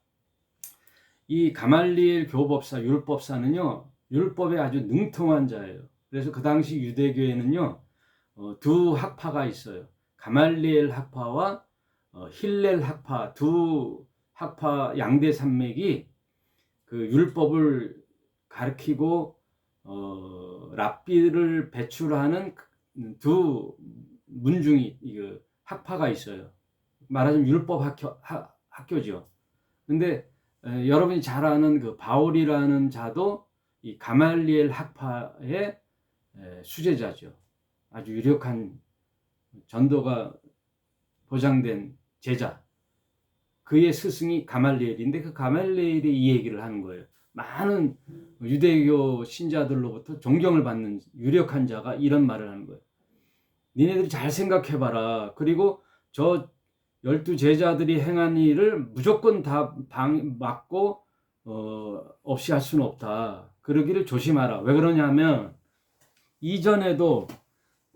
이 가말리엘 교법사, 율법사는요, 율법에 아주 능통한 자예요. 그래서 그 당시 유대교에는요, 두 학파가 있어요. 가말리엘 학파와 힐렐 학파, 두 학파 양대 산맥이 그 율법을 가르치고 랍비를 배출하는 두 문중이 학파가 있어요. 말하자면 율법 학교죠. 근데 여러분이 잘 아는 그 바울이라는 자도 이 가말리엘 학파의 수제자죠. 아주 유력한 전도가 보장된 제자. 그의 스승이 가말리엘인데 그 가말리엘이 이 얘기를 하는 거예요. 많은 유대교 신자들로부터 존경을 받는 유력한 자가 이런 말을 하는 거예요. 니네들이 잘 생각해봐라. 그리고 저 12제자들이 행한 일을 무조건 다 막고 없이 할 수는 없다. 그러기를 조심하라. 왜 그러냐면 이전에도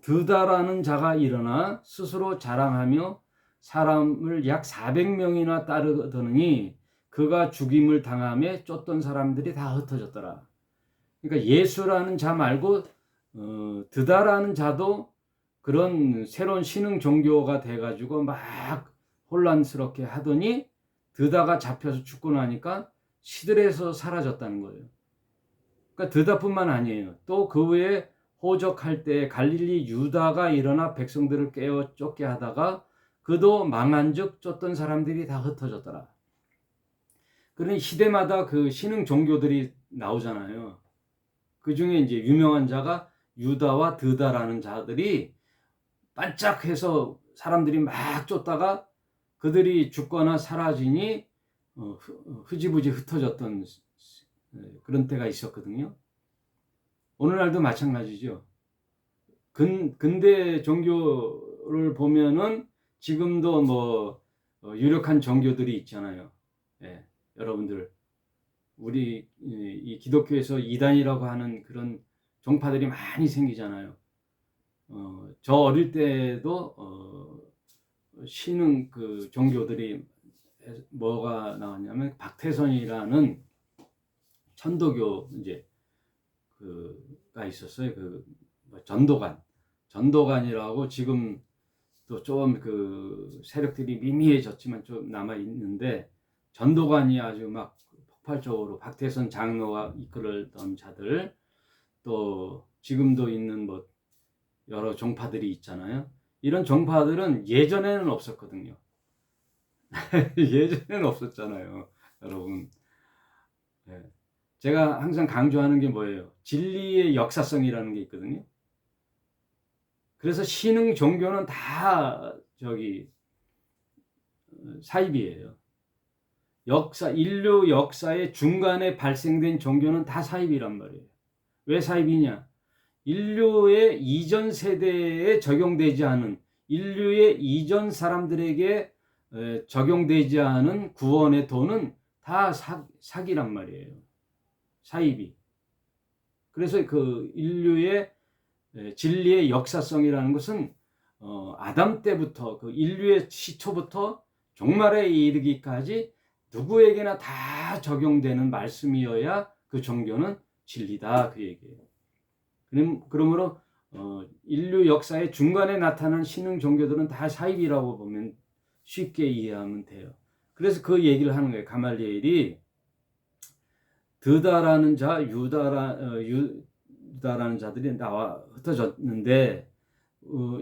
드다라는 자가 일어나 스스로 자랑하며 사람을 약 400명이나 따르더니 그가 죽임을 당함에 쫓던 사람들이 다 흩어졌더라. 그러니까 예수라는 자 말고 드다라는 자도 그런 새로운 신흥 종교가 돼가지고 막 혼란스럽게 하더니 드다가 잡혀서 죽고 나니까 시들에서 사라졌다는 거예요. 그러니까 드다뿐만 아니에요. 또 그 외에 호적할 때 갈릴리 유다가 일어나 백성들을 깨어 쫓게 하다가 그도 망한즉 쫓던 사람들이 다 흩어졌더라. 그러니 시대마다 그 신흥 종교들이 나오잖아요. 그 중에 이제 유명한 자가 유다와 드다라는 자들이 반짝해서 사람들이 막 쫓다가 그들이 죽거나 사라지니 흐지부지 흩어졌던 그런 때가 있었거든요. 오늘날도 마찬가지죠. 근대 종교를 보면은 지금도 뭐 유력한 종교들이 있잖아요. 예, 여러분들 우리 이 기독교에서 이단이라고 하는 그런 종파들이 많이 생기잖아요. 저 어릴 때도 신흥 그 종교들이 뭐가 나왔냐면 박태선이라는 천도교 이제 그가 있었어요. 그 전도관이라고 지금도 또 좀 그 세력들이 미미해졌지만 좀 남아 있는데, 전도관이 아주 막 폭발적으로 박태선 장로가 이끌던 자들, 또 지금도 있는 뭐 여러 종파들이 있잖아요. 이런 종파들은 예전에는 없었거든요. 예전에는 없었잖아요, 여러분. 네. 제가 항상 강조하는 게 뭐예요? 진리의 역사성이라는 게 있거든요. 그래서 신흥 종교는 다 사입이에요. 인류 역사의 중간에 발생된 종교는 다 사입이란 말이에요. 왜 사입이냐? 인류의 이전 세대에 적용되지 않은, 인류의 이전 사람들에게 적용되지 않은 구원의 도는 다 사기란 말이에요. 사입이. 그래서 그 인류의 진리의 역사성이라는 것은 아담 때부터, 그 인류의 시초부터 종말에 이르기까지 누구에게나 다 적용되는 말씀이어야 그 종교는 진리다, 그 얘기예요. 그러므로 인류 역사의 중간에 나타난 신흥 종교들은 다 사입이라고 보면 쉽게 이해하면 돼요. 그래서 그 얘기를 하는 거예요. 가말리엘이 드다라는 자, 유다라는 자들이 나와 흩어졌는데,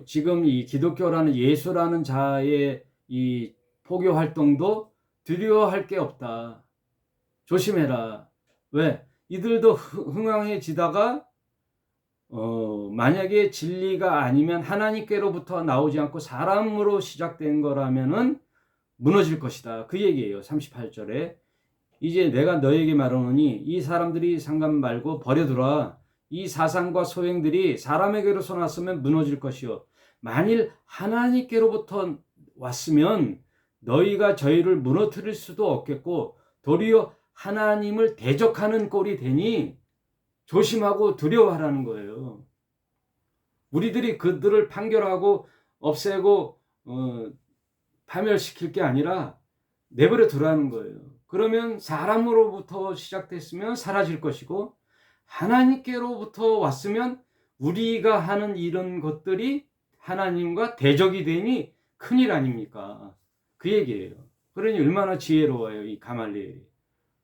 지금 이 기독교라는 예수라는 자의 이 포교 활동도 두려워할 게 없다. 조심해라. 왜? 이들도 흥황해지다가 만약에 진리가 아니면 하나님께로부터 나오지 않고 사람으로 시작된 거라면은 무너질 것이다. 그 얘기예요. 38절에. 이제 내가 너에게 말하노니 이 사람들이 상관 말고 버려두라. 이 사상과 소행들이 사람에게로서 났으면 무너질 것이요. 만일 하나님께로부터 왔으면 너희가 저희를 무너뜨릴 수도 없겠고 도리어 하나님을 대적하는 꼴이 되니 조심하고 두려워하라는 거예요. 우리들이 그들을 판결하고 없애고 파멸시킬 게 아니라 내버려 두라는 거예요. 그러면 사람으로부터 시작됐으면 사라질 것이고 하나님께로부터 왔으면 우리가 하는 이런 것들이 하나님과 대적이 되니 큰일 아닙니까? 그 얘기예요. 그러니 얼마나 지혜로워요, 이 가말리엘이.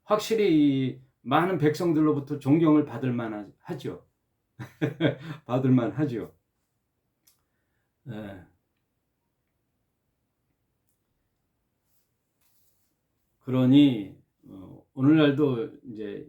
확실히 이 많은 백성들로부터 존경을 받을 만하죠. 받을 만하죠. 네. 그러니 오늘날도 이제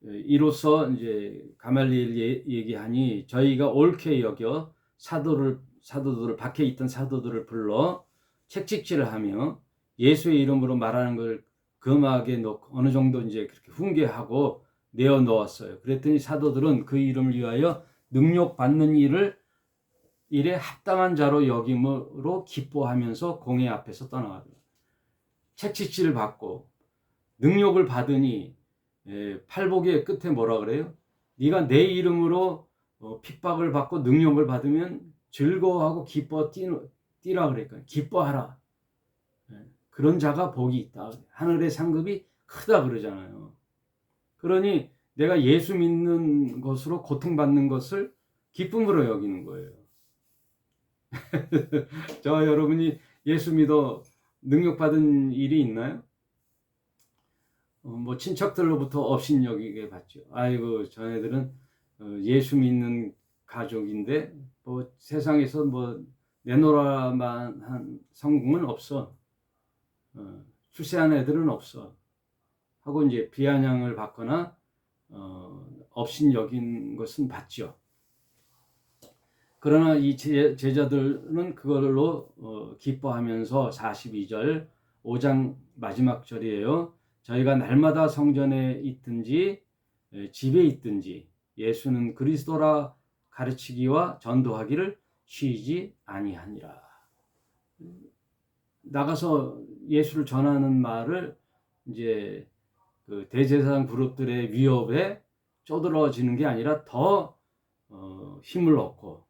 이로써 이제 가말리엘 얘기하니 저희가 옳게 여겨 사도들을 밖에 있던 사도들을 불러 책찍질을 하며 예수의 이름으로 말하는 걸 금하게 놓고 어느 정도 이제 그렇게 훈계하고 내어 놓았어요. 그랬더니 사도들은 그 이름을 위하여 능력 받는 일에 합당한 자로 여김으로 기뻐하면서 공회 앞에서 떠나가더라. 책찍질을 받고 능력을 받으니 팔복의 끝에 뭐라 그래요? 네가 내 이름으로 핍박을 받고 능력을 받으면 즐거워하고 뛰라 그랬거든요. 기뻐하라. 그런 자가 복이 있다. 하늘의 상급이 크다 그러잖아요. 그러니 내가 예수 믿는 것으로 고통받는 것을 기쁨으로 여기는 거예요. 저 여러분이 예수 믿어 능력받은 일이 있나요? 뭐 친척들로부터 업신여기게 받죠. 아이고 저네들은 예수 믿는 가족인데 뭐 세상에서 뭐 내놓을만한 성공은 없어. 출세한 애들은 없어. 하고 이제 비아냥을 받거나 업신여긴 것은 받죠. 그러나 이 제자들은 그걸로 기뻐하면서 42절 5장 마지막 절이에요. 저희가 날마다 성전에 있든지 집에 있든지 예수는 그리스도라 가르치기와 전도하기를 쉬지 아니하니라. 나가서 예수를 전하는 말을 이제 그 대제사장 그룹들의 위협에 쪼들어지는 게 아니라 더 힘을 얻고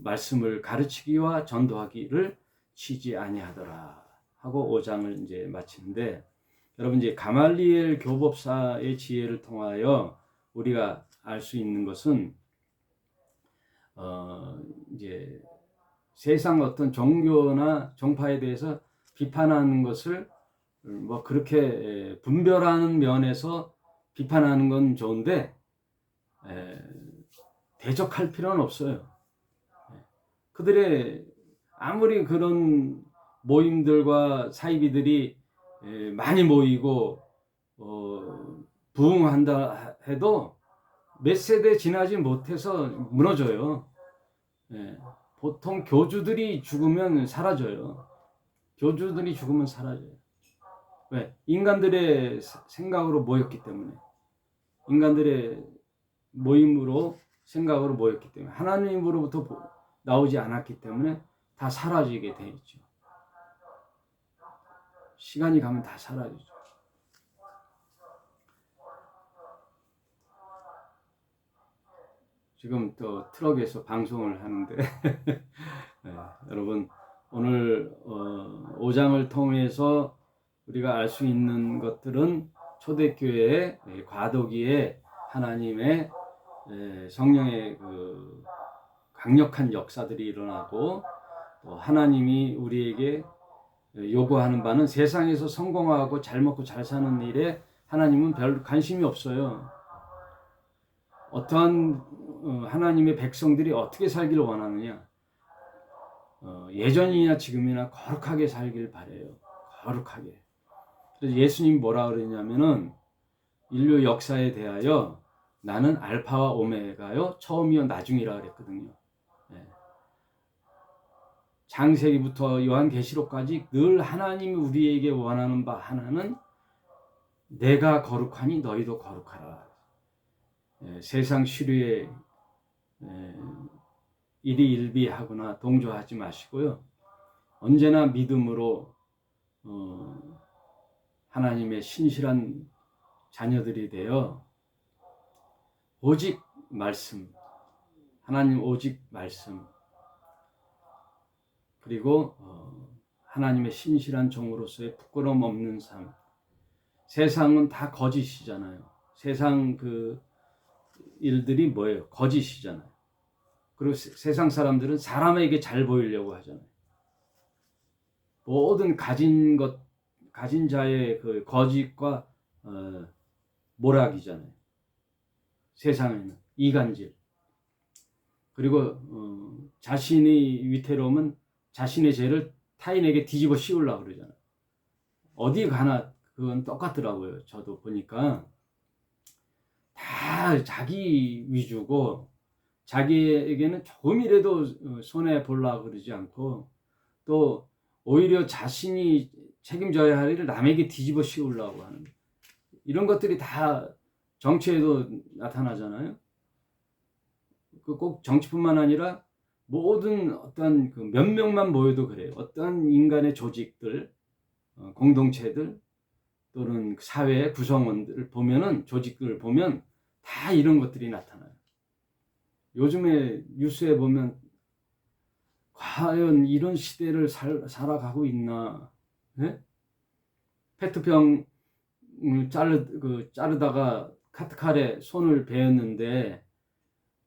말씀을 가르치기와 전도하기를 쉬지 아니하더라 하고 5장을 이제 마치는데, 여러분 이제 가말리엘 교법사의 지혜를 통하여 우리가 알 수 있는 것은 이제 세상 어떤 종교나 종파에 대해서 비판하는 것을 뭐 그렇게 분별하는 면에서 비판하는 건 좋은데 대적할 필요는 없어요. 그들의 아무리 그런 모임들과 사이비들이 많이 모이고 부흥한다 해도 몇 세대 지나지 못해서 무너져요. 보통 교주들이 죽으면 사라져요. 교주들이 죽으면 사라져요. 왜? 인간들의 생각으로 모였기 때문에. 인간들의 모임으로 생각으로 모였기 때문에. 하나님으로부터 나오지 않았기 때문에 다 사라지게 돼 있죠. 시간이 가면 다 사라지죠. 지금 또 트럭에서 방송을 하는데 네, 여러분 오늘 5장을 통해서 우리가 알 수 있는 것들은 초대교회의 과도기에 하나님의 성령의 그 강력한 역사들이 일어나고 또 하나님이 우리에게 요구하는 바는 세상에서 성공하고 잘 먹고 잘 사는 일에 하나님은 별 관심이 없어요. 어떠한 하나님의 백성들이 어떻게 살기를 원하느냐? 예전이나 지금이나 거룩하게 살길 바래요. 거룩하게. 그래서 예수님이 뭐라 그러냐면은 인류 역사에 대하여 나는 알파와 오메가요 처음이요 나중이라 그랬거든요. 창세기부터 요한계시록까지 늘 하나님이 우리에게 원하는 바 하나는 내가 거룩하니 너희도 거룩하라. 세상 시류에 일희일비하거나 동조하지 마시고요. 언제나 믿음으로 하나님의 신실한 자녀들이 되어 오직 말씀, 하나님 오직 말씀, 그리고 하나님의 신실한 종으로서의 부끄러움 없는 삶. 세상은 다 거짓이잖아요. 세상 그 일들이 뭐예요? 거짓이잖아요. 그리고 세상 사람들은 사람에게 잘 보이려고 하잖아요. 모든 가진 자의 그 거짓과 모락이잖아요. 세상에는 이간질. 그리고 자신이 위태로우면 자신의 죄를 타인에게 뒤집어 씌우려고 그러잖아요. 어디 가나 그건 똑같더라고요. 저도 보니까 다 자기 위주고 자기에게는 조금이라도 손해 보려고 그러지 않고 또 오히려 자신이 책임져야 할 일을 남에게 뒤집어 씌우려고 하는 이런 것들이 다 정치에도 나타나잖아요. 꼭 정치뿐만 아니라 모든 어떤 그 몇 명만 모여도 그래요. 어떤 인간의 조직들, 공동체들 또는 사회의 구성원들을 보면은 조직들을 보면 다 이런 것들이 나타나요. 요즘에 뉴스에 보면 과연 이런 시대를 살아가고 있나? 네? 페트병을 자르다가 카트칼에 손을 베었는데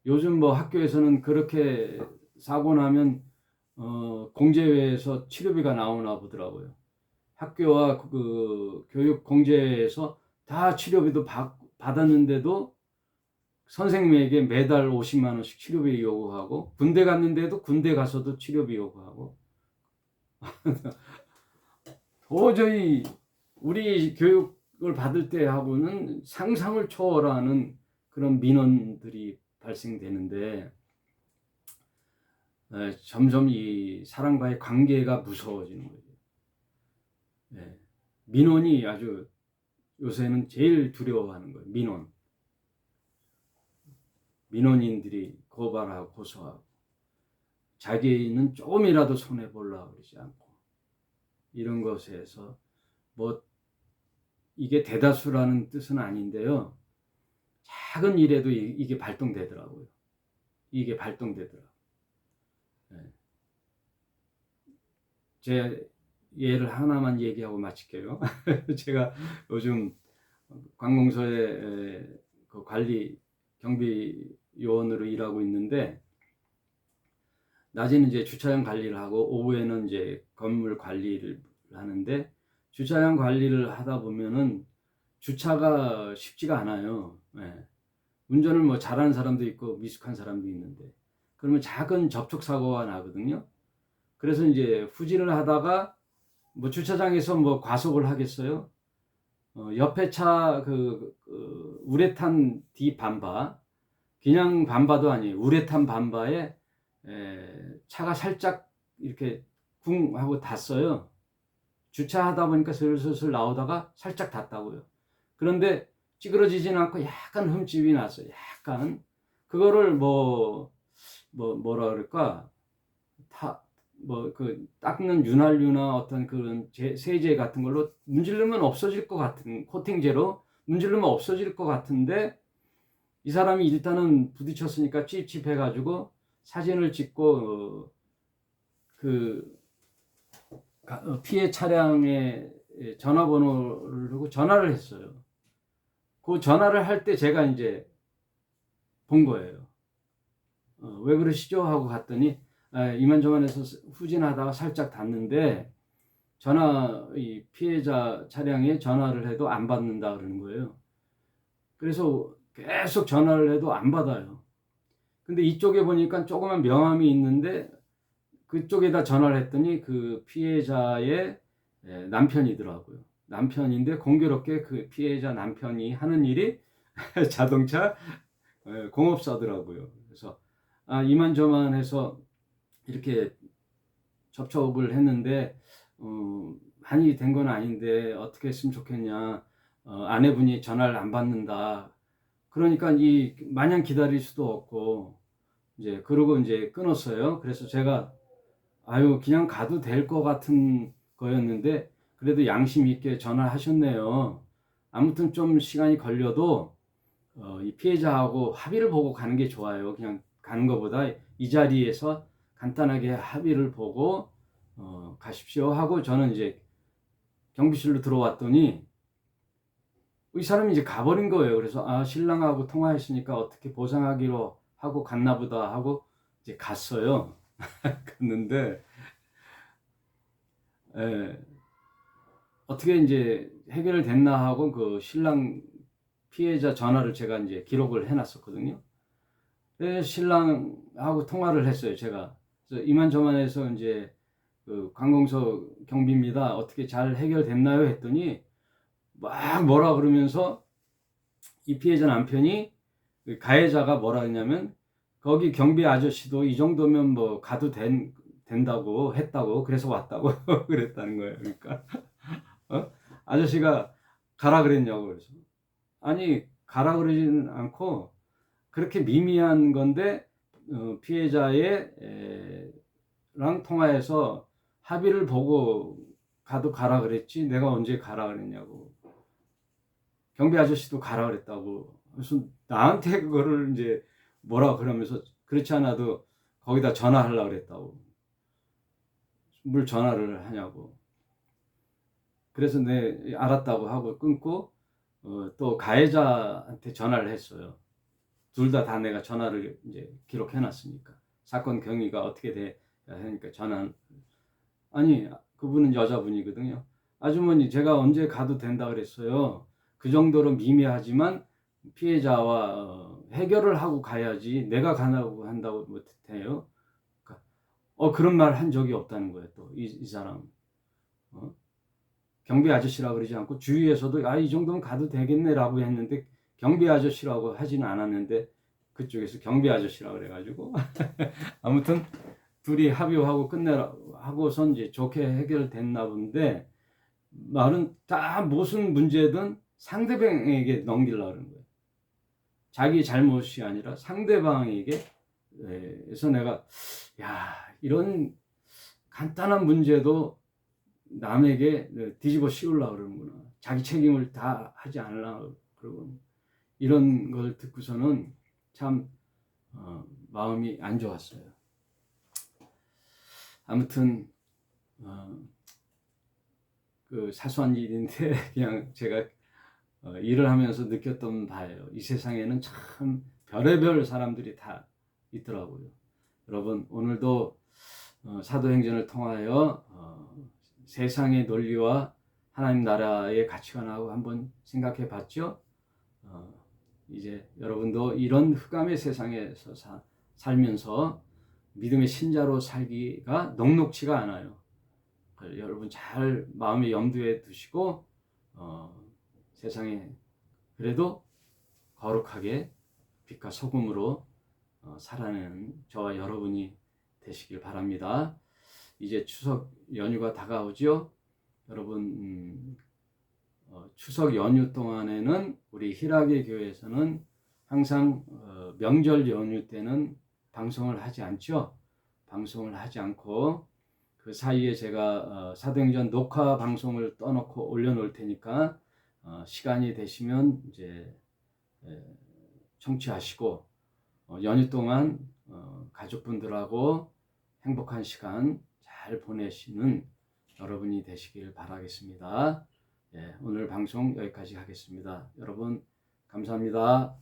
요즘 뭐 학교에서는 그렇게 사고 나면 공제회에서 치료비가 나오나 보더라고요. 학교와 그 교육 공제회에서 다 치료비도 받았는데도 선생님에게 매달 50만 원씩 치료비 요구하고 군대 갔는데도 군대 가서도 치료비 요구하고 도저히 우리 교육을 받을 때하고는 상상을 초월하는 그런 민원들이 발생되는데 점점 이 사람과의 관계가 무서워지는 거죠. 민원이 아주 요새는 제일 두려워하는 거예요. 민원인들이 고발하고 고소하고 자기는 조금이라도 손해 보려고 그러지 않고 이런 것에서 뭐 이게 대다수라는 뜻은 아닌데요. 작은 일에도 이게 발동되더라고요. 이게 발동되더라고요. 제 예를 하나만 얘기하고 마칠게요. 제가 요즘 관공서의 그 관리 경비 요원으로 일하고 있는데 낮에는 이제 주차장 관리를 하고 오후에는 이제 건물 관리를 하는데, 주차장 관리를 하다 보면은 주차가 쉽지가 않아요. 예. 운전을 뭐 잘하는 사람도 있고 미숙한 사람도 있는데, 그러면 작은 접촉 사고가 나거든요. 그래서 이제 후진을 하다가 뭐 주차장에서 뭐 과속을 하겠어요? 옆에 차 우레탄 뒤 밤바, 그냥 밤바도 아니에요. 우레탄 밤바에 차가 살짝 이렇게 쿵 하고 닿았어요. 주차하다 보니까 슬슬 나오다가 살짝 닿았다고요. 그런데 찌그러지진 않고 약간 흠집이 났어요. 약간. 그거를 뭐라 그럴까? 닦는 윤활유나 어떤 그런 세제 같은 걸로 문지르면 없어질 것 같은, 코팅제로 문지르면 없어질 것 같은데, 이 사람이 일단은 부딪혔으니까 찝찝해가지고 사진을 찍고, 피해 차량의 전화번호를 두고 전화를 했어요. 그 전화를 할 때 제가 이제 본 거예요. 왜 그러시죠? 하고 갔더니, 이만저만해서 후진하다가 살짝 닿는데 이 피해자 차량에 전화를 해도 안 받는다 그러는 거예요. 그래서 계속 전화를 해도 안 받아요. 근데 이쪽에 보니까 조그만 명함이 있는데, 그쪽에다 전화를 했더니 그 피해자의 남편이더라고요. 남편인데 공교롭게 그 피해자 남편이 하는 일이 자동차 공업사더라고요. 그래서 이만저만해서 이렇게 접촉을 했는데 많이 된 건 아닌데 어떻게 했으면 좋겠냐. 아내분이 전화를 안 받는다. 그러니까 마냥 기다릴 수도 없고, 이제 그러고 이제 끊었어요. 그래서 제가 그냥 가도 될 것 같은 거였는데 그래도 양심 있게 전화하셨네요. 아무튼 좀 시간이 걸려도 이 피해자하고 합의를 보고 가는 게 좋아요. 그냥 가는 것보다 이 자리에서 간단하게 합의를 보고 가십시오 하고, 저는 이제 경비실로 들어왔더니 이 사람이 이제 가버린 거예요. 그래서 신랑하고 통화했으니까 어떻게 보상하기로 하고 갔나 보다 하고 이제 갔어요. 갔는데 어떻게 이제 해결됐나 하고 그 신랑 피해자 전화를 제가 이제 기록을 해놨었거든요. 신랑하고 통화를 했어요, 제가. 그래서 이만저만해서 이제 그 관공서 경비입니다. 어떻게 잘 해결됐나요? 했더니 막 뭐라 그러면서 이 피해자 남편이, 그 가해자가 뭐라 했냐면, 거기 경비 아저씨도 이 정도면 뭐 가도 된다고 했다고, 그래서 왔다고 그랬다는 거예요. 그러니까 아저씨가 가라 그랬냐고. 그래서 아니, 가라 그러지는 않고 그렇게 미미한 건데 피해자의 랑 통화해서 합의를 보고 가도 가라 그랬지 내가 언제 가라 그랬냐고. 경비 아저씨도 가라 그랬다고. 무슨 나한테 그거를 이제 뭐라 그러면서, 그렇지 않아도 거기다 전화하려고 그랬다고. 뭘 전화를 하냐고. 그래서 알았다고 하고 끊고 또 가해자한테 전화를 했어요. 둘 다 내가 전화를 이제 기록해 놨으니까. 사건 경위가 어떻게 돼 하니까 아니, 그분은 여자분이거든요. 아주머니, 제가 언제 가도 된다 그랬어요. 그 정도로 미미하지만 피해자와 해결을 하고 가야지 내가 가라고 한다고 못해요. 그런 말 한 적이 없다는 거예요. 또 이 사람 경비 아저씨라고 그러지 않고 주위에서도 이 정도면 가도 되겠네라고 했는데, 경비 아저씨라고 하지는 않았는데 그쪽에서 경비 아저씨라고 그래가지고 아무튼 둘이 합의하고 하고선 이제 좋게 해결됐나 본데, 말은 다 무슨 문제든 상대방에게 넘기려고 하는 거예요. 자기 잘못이 아니라 상대방에게. 그래서 내가 이런 간단한 문제도 남에게 뒤집어 씌우려고 그러는구나. 자기 책임을 다 하지 않으려고 그러고, 이런 걸 듣고서는 참 마음이 안 좋았어요. 아무튼 그 사소한 일인데 그냥 제가 일을 하면서 느꼈던 바예요. 이 세상에는 참 별의별 사람들이 다 있더라고요. 여러분, 오늘도 사도행전을 통하여 세상의 논리와 하나님 나라의 가치관하고 한번 생각해 봤죠. 이제 여러분도 이런 흑암의 세상에서 살면서 믿음의 신자로 살기가 녹록지가 않아요. 여러분 잘 마음의 염두에 두시고 세상에 그래도 거룩하게 빛과 소금으로 살아내는 저와 여러분이 되시길 바랍니다. 이제 추석 연휴가 다가오죠. 여러분 추석 연휴 동안에는 우리 희락의 교회에서는 항상 명절 연휴 때는 방송을 하지 않죠. 방송을 하지 않고 그 사이에 제가 사도행전 녹화 방송을 떠놓고 올려놓을 테니까 시간이 되시면 이제 청취하시고 연휴 동안 가족분들하고 행복한 시간 잘 보내시는 여러분이 되시길 바라겠습니다. 오늘 방송 여기까지 하겠습니다. 여러분 감사합니다.